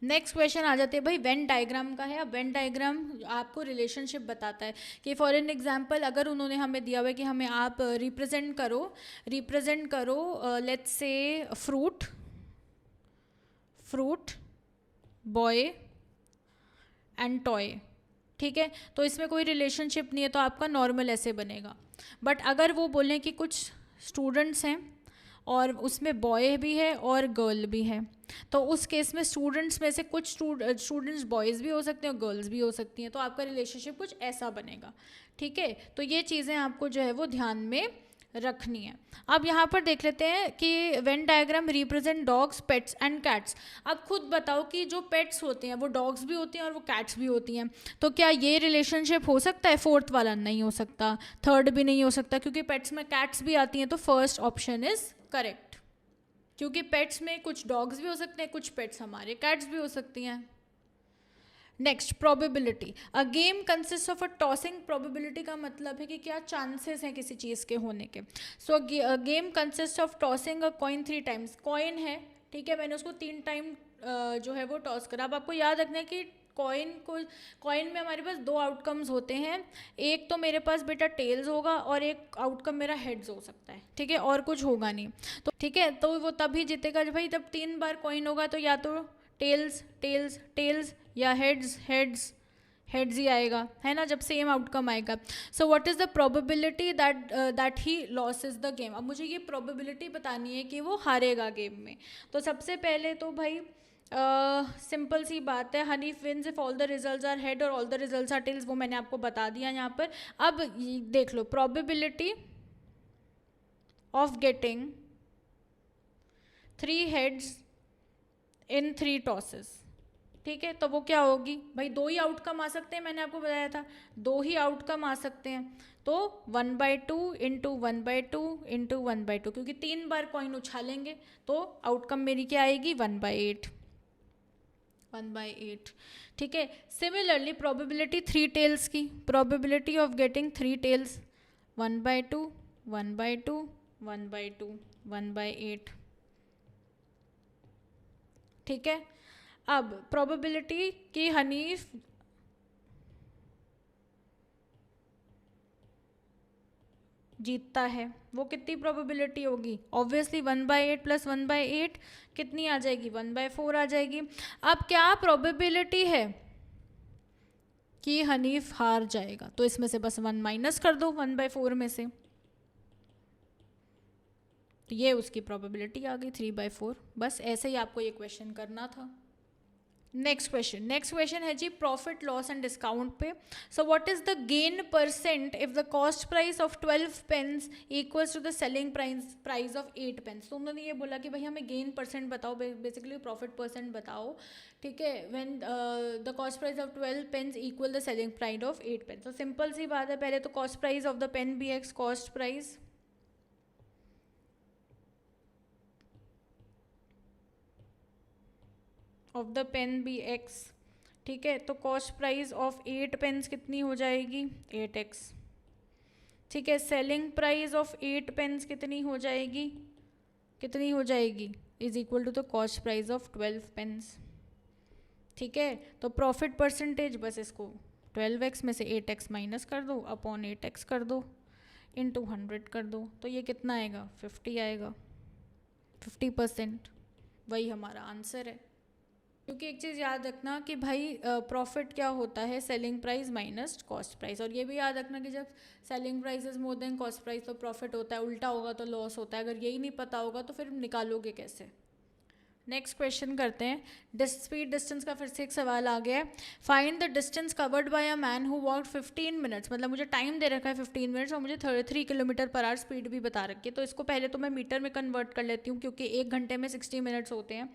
नेक्स्ट क्वेश्चन आ जाते हैं भाई वेन डायग्राम का है। अब वेन डायग्राम आपको रिलेशनशिप बताता है कि फॉर एन एग्जांपल अगर उन्होंने हमें दिया हुआ है कि हमें आप रिप्रेजेंट करो let's say fruit boy and toy, ठीक है, तो इसमें कोई रिलेशनशिप नहीं है, तो आपका नॉर्मल ऐसे बनेगा। बट अगर वो बोलें कि कुछ स्टूडेंट्स हैं और उसमें बॉय भी है और गर्ल भी है, तो उस केस में स्टूडेंट्स में से कुछ स्टूडेंट्स बॉयज़ भी हो सकते हैं और गर्ल्स भी हो सकती हैं, तो आपका रिलेशनशिप कुछ ऐसा बनेगा, ठीक है। तो ये चीज़ें आपको जो है वो ध्यान में रखनी है। अब यहाँ पर देख लेते हैं कि Venn diagram represent dogs, pets and cats. अब खुद बताओ कि जो पेट्स होते हैं वो डॉग्स भी होती हैं और वो कैट्स भी होती हैं, तो क्या ये रिलेशनशिप हो सकता है? फोर्थ वाला नहीं हो सकता, थर्ड भी नहीं हो सकता, क्योंकि पेट्स में कैट्स भी आती हैं, तो फर्स्ट ऑप्शन इज करेक्ट, क्योंकि पेट्स में कुछ डॉग्स भी हो सकते हैं, कुछ पेट्स हमारे कैट्स भी हो सकती हैं। Next, probability. A game consist of a tossing. Probability का मतलब है कि क्या चांसेस हैं किसी चीज़ के होने के। So game consist of tossing a coin 3 times. Coin है, ठीक है, मैंने उसको 3 टाइम जो है वो टॉस करा। अब आपको याद रखना है कि कॉइन में हमारे पास 2 आउटकम्स होते हैं, एक तो मेरे पास बेटा टेल्स होगा और एक आउटकम मेरा हेड्स हो सकता है, ठीक है, और कुछ होगा नहीं, तो ठीक है, तो वो तभी जीतेगा भाई जब 3 बार कॉइन होगा, तो या तो टेल्स टेल्स टेल्स या हेड्स हेड्स हेड्स ही आएगा, है ना, जब सेम आउटकम आएगा। So what is the probability that he losses the game. अब मुझे ये प्रोबेबिलिटी बतानी है कि वो हारेगा गेम में। तो सबसे पहले तो भाई सिंपल सी बात है, honey wins if all the results are head और all the results are tails, वो मैंने आपको बता दिया यहाँ पर। अब देख लो, probability of getting 3 heads in 3 tosses, ठीक है, तो वो क्या होगी भाई, 2 ही आउटकम आ सकते हैं, मैंने आपको बताया था 2 ही आउटकम आ सकते हैं, तो 1/2 इंटू 1/2 इंटू 1/2, क्योंकि 3 बार कॉइन उछालेंगे तो आउटकम मेरी क्या आएगी 1/8, ठीक है। सिमिलरली प्रोबेबिलिटी 3 टेल्स की, प्रोबेबिलिटी ऑफ गेटिंग 3 टेल्स 1/2 1/2 1/2 1/8, ठीक है। अब प्रोबेबिलिटी कि हनीफ जीतता है, वो कितनी प्रोबेबिलिटी होगी, ऑब्वियसली 1/8 प्लस 1/8 कितनी आ जाएगी 1/4 आ जाएगी। अब क्या प्रोबेबिलिटी है कि हनीफ हार जाएगा, तो इसमें से बस 1 माइनस कर दो 1/4 में से, तो ये उसकी प्रोबेबिलिटी आ गई 3/4। बस ऐसे ही आपको ये क्वेश्चन करना था। नेक्स्ट क्वेश्चन है जी प्रॉफिट लॉस एंड डिस्काउंट पे। So what is the gain percent if the cost price of 12 pens equals to the selling price of 8 pens. तो उन्होंने ये बोला कि भाई हमें गेन परसेंट बताओ, बेसिकली प्रॉफिट परसेंट बताओ, ठीक है, when the cost price of 12 pens equal the selling price of 8 pens. तो सिंपल सी बात है, पहले तो cost price of the pen be X, cost price of the pen be X, ठीक है, तो कॉस्ट प्राइस ऑफ 8 पेन्स कितनी हो जाएगी 8x, ठीक है। सेलिंग प्राइस ऑफ 8 पेन्स कितनी हो जाएगी is equal to the cost price of 12 pens, ठीक है। तो प्रॉफिट परसेंटेज बस इसको 12x में से 8x माइनस कर दो अपॉन 8x कर दो इंटू 100 कर दो, तो ये कितना आएगा 50 आएगा, 50%, वही हमारा आंसर है। क्योंकि एक चीज़ याद रखना कि भाई प्रॉफिट क्या होता है, selling price minus cost price, और ये भी याद रखना कि जब selling price is more than cost price तो प्रॉफिट होता है, उल्टा होगा तो लॉस होता है। अगर यही नहीं पता होगा तो फिर निकालोगे कैसे। नेक्स्ट क्वेश्चन करते हैं। स्पीड डिस्टेंस का फिर से एक सवाल आ गया है। Find the distance covered by a man who walked 15 minutes, मतलब मुझे टाइम दे रखा है 15 मिनट्स और मुझे 33 किलोमीटर पर आवर स्पीड भी बता रखी है। तो इसको पहले तो मैं मीटर में कन्वर्ट कर लेती हूँ क्योंकि 1 घंटे में 60 मिनट्स होते हैं।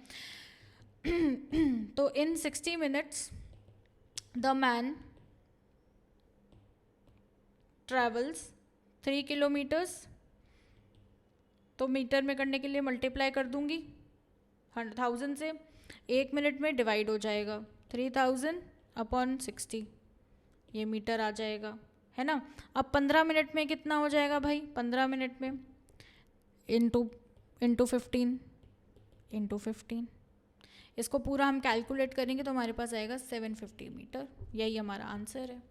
तो इन 60 minutes the man travels 3 kilometres, तो मीटर में करने के लिए मल्टीप्लाई कर दूंगी 100,000 से, 1 मिनट में डिवाइड हो जाएगा 3000 अपॉन 60, ये मीटर आ जाएगा, है ना। अब 15 मिनट में कितना हो जाएगा भाई, 15 मिनट में इंटू 15, इसको पूरा हम कैलकुलेट करेंगे तो हमारे पास आएगा 750 मीटर। यही हमारा आंसर है।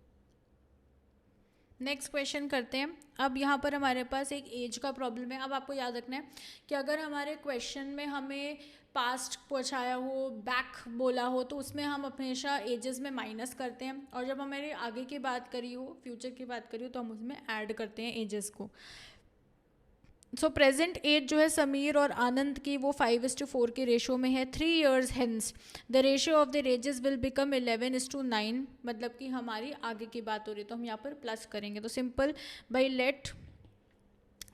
नेक्स्ट क्वेश्चन करते हैं। अब यहाँ पर हमारे पास एक एज का प्रॉब्लम है। अब आपको याद रखना है कि अगर हमारे क्वेश्चन में हमें पास्ट पूछाया हो, बैक बोला हो, तो उसमें हम हमेशा एजेस में माइनस करते हैं, और जब हमारे आगे की बात करी हो, फ्यूचर की बात करी हो, तो हम उसमें ऐड करते हैं एजेस को। सो प्रेजेंट एज जो है समीर और आनंद की वो 5:4 के रेशो में है। 3 years hence the ratio of the ages will become 11:9, मतलब कि हमारी आगे की बात हो रही है, तो हम यहाँ पर प्लस करेंगे। तो simple by let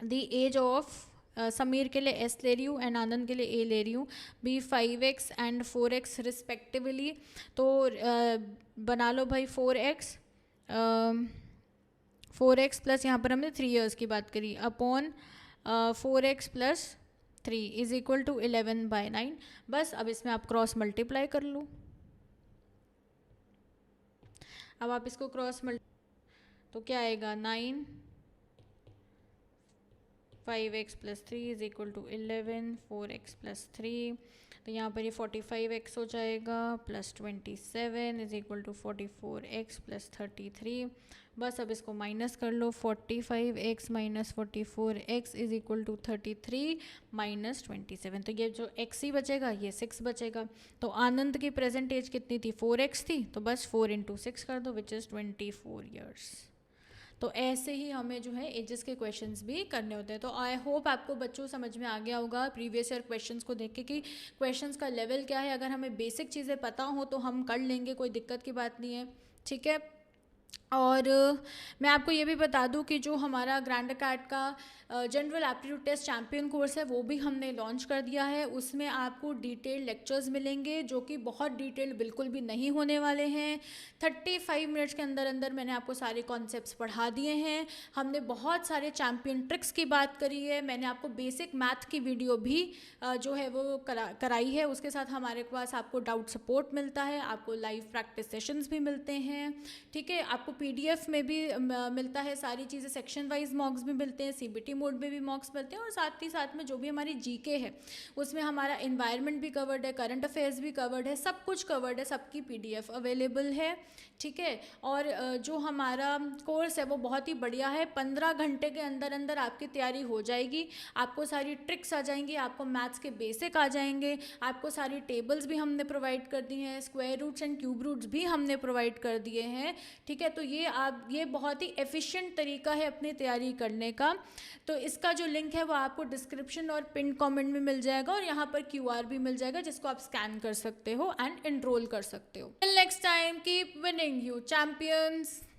the age of Sameer के लिए एस ले रही हूँ एंड आनंद के लिए ए ले रही हूँ, B 5x and 4x respectively. तो बना लो भाई 4x प्लस यहाँ पर हमने 3 years की बात करी upon 4x plus 3 is equal to 11/9। बस अब इसमें आप क्रॉस मल्टीप्लाई कर लो। अब आप इसको क्रॉस तो क्या आएगा 9, 5x plus 3 is equal to 11, 4x plus 3, तो यहाँ पर ये 45x हो जाएगा plus 27 is equal to 44x plus 33। बस अब इसको माइनस कर लो, 45x minus 44x is equal to 33 minus 27, तो ये जो x ही बचेगा ये 6 बचेगा। तो आनंद की प्रेजेंट एज कितनी थी, 4x थी, तो बस 4 × 6 कर दो विच इज़ 24 years। तो ऐसे ही हमें जो है एजेस के क्वेश्चंस भी करने होते हैं। तो आई होप आपको बच्चों समझ में आ गया होगा प्रीवियस ईयर क्वेश्चंस को देख के कि क्वेश्चंस का लेवल क्या है। अगर हमें बेसिक चीज़ें पता हो तो हम कर लेंगे, कोई दिक्कत की बात नहीं है, ठीक है। और मैं आपको ये भी बता दूं कि जो हमारा ग्रैंड अकेडमी का general aptitude test champion course है वो भी हमने लॉन्च कर दिया है। उसमें आपको डिटेल लेक्चर्स मिलेंगे जो कि बहुत डिटेल बिल्कुल भी नहीं होने वाले हैं। 35 मिनट्स के अंदर अंदर मैंने आपको सारे कॉन्सेप्ट्स पढ़ा दिए हैं। हमने बहुत सारे चैम्पियन ट्रिक्स की बात करी है। मैंने आपको बेसिक मैथ की वीडियो भी जो है वो कराई है। उसके साथ हमारे पास आपको डाउट सपोर्ट मिलता है, आपको लाइव प्रैक्टिस सेशंस भी मिलते हैं, ठीक है। आपको PDF में भी मिलता है सारी चीज़ें, सेक्शन वाइज मॉक्स भी मिलते हैं, CBT मोड में भी मॉक्स मिलते हैं, और साथ ही साथ में जो भी हमारी GK है उसमें हमारा एनवायरनमेंट भी कवर्ड है, करंट अफेयर्स भी कवर्ड है, सब कुछ कवर्ड है, सबकी PDF अवेलेबल है, ठीक है। और जो हमारा कोर्स है वो बहुत ही बढ़िया है। 15 घंटे के अंदर अंदर आपकी तैयारी हो जाएगी। आपको सारी ट्रिक्स आ जाएंगी, आपको मैथ्स के बेसिक आ जाएंगे, आपको सारी टेबल्स भी हमने प्रोवाइड कर दी हैं, square roots and cube roots भी हमने प्रोवाइड कर दिए हैं, ठीक है। तो ये बहुत ही एफिशिएंट तरीका है अपनी तैयारी करने का। तो इसका जो लिंक है वो आपको डिस्क्रिप्शन और पिन कमेंट में मिल जाएगा, और यहाँ पर QR भी मिल जाएगा जिसको आप स्कैन कर सकते हो एंड एनरोल कर सकते हो। Next time keep winning you champions.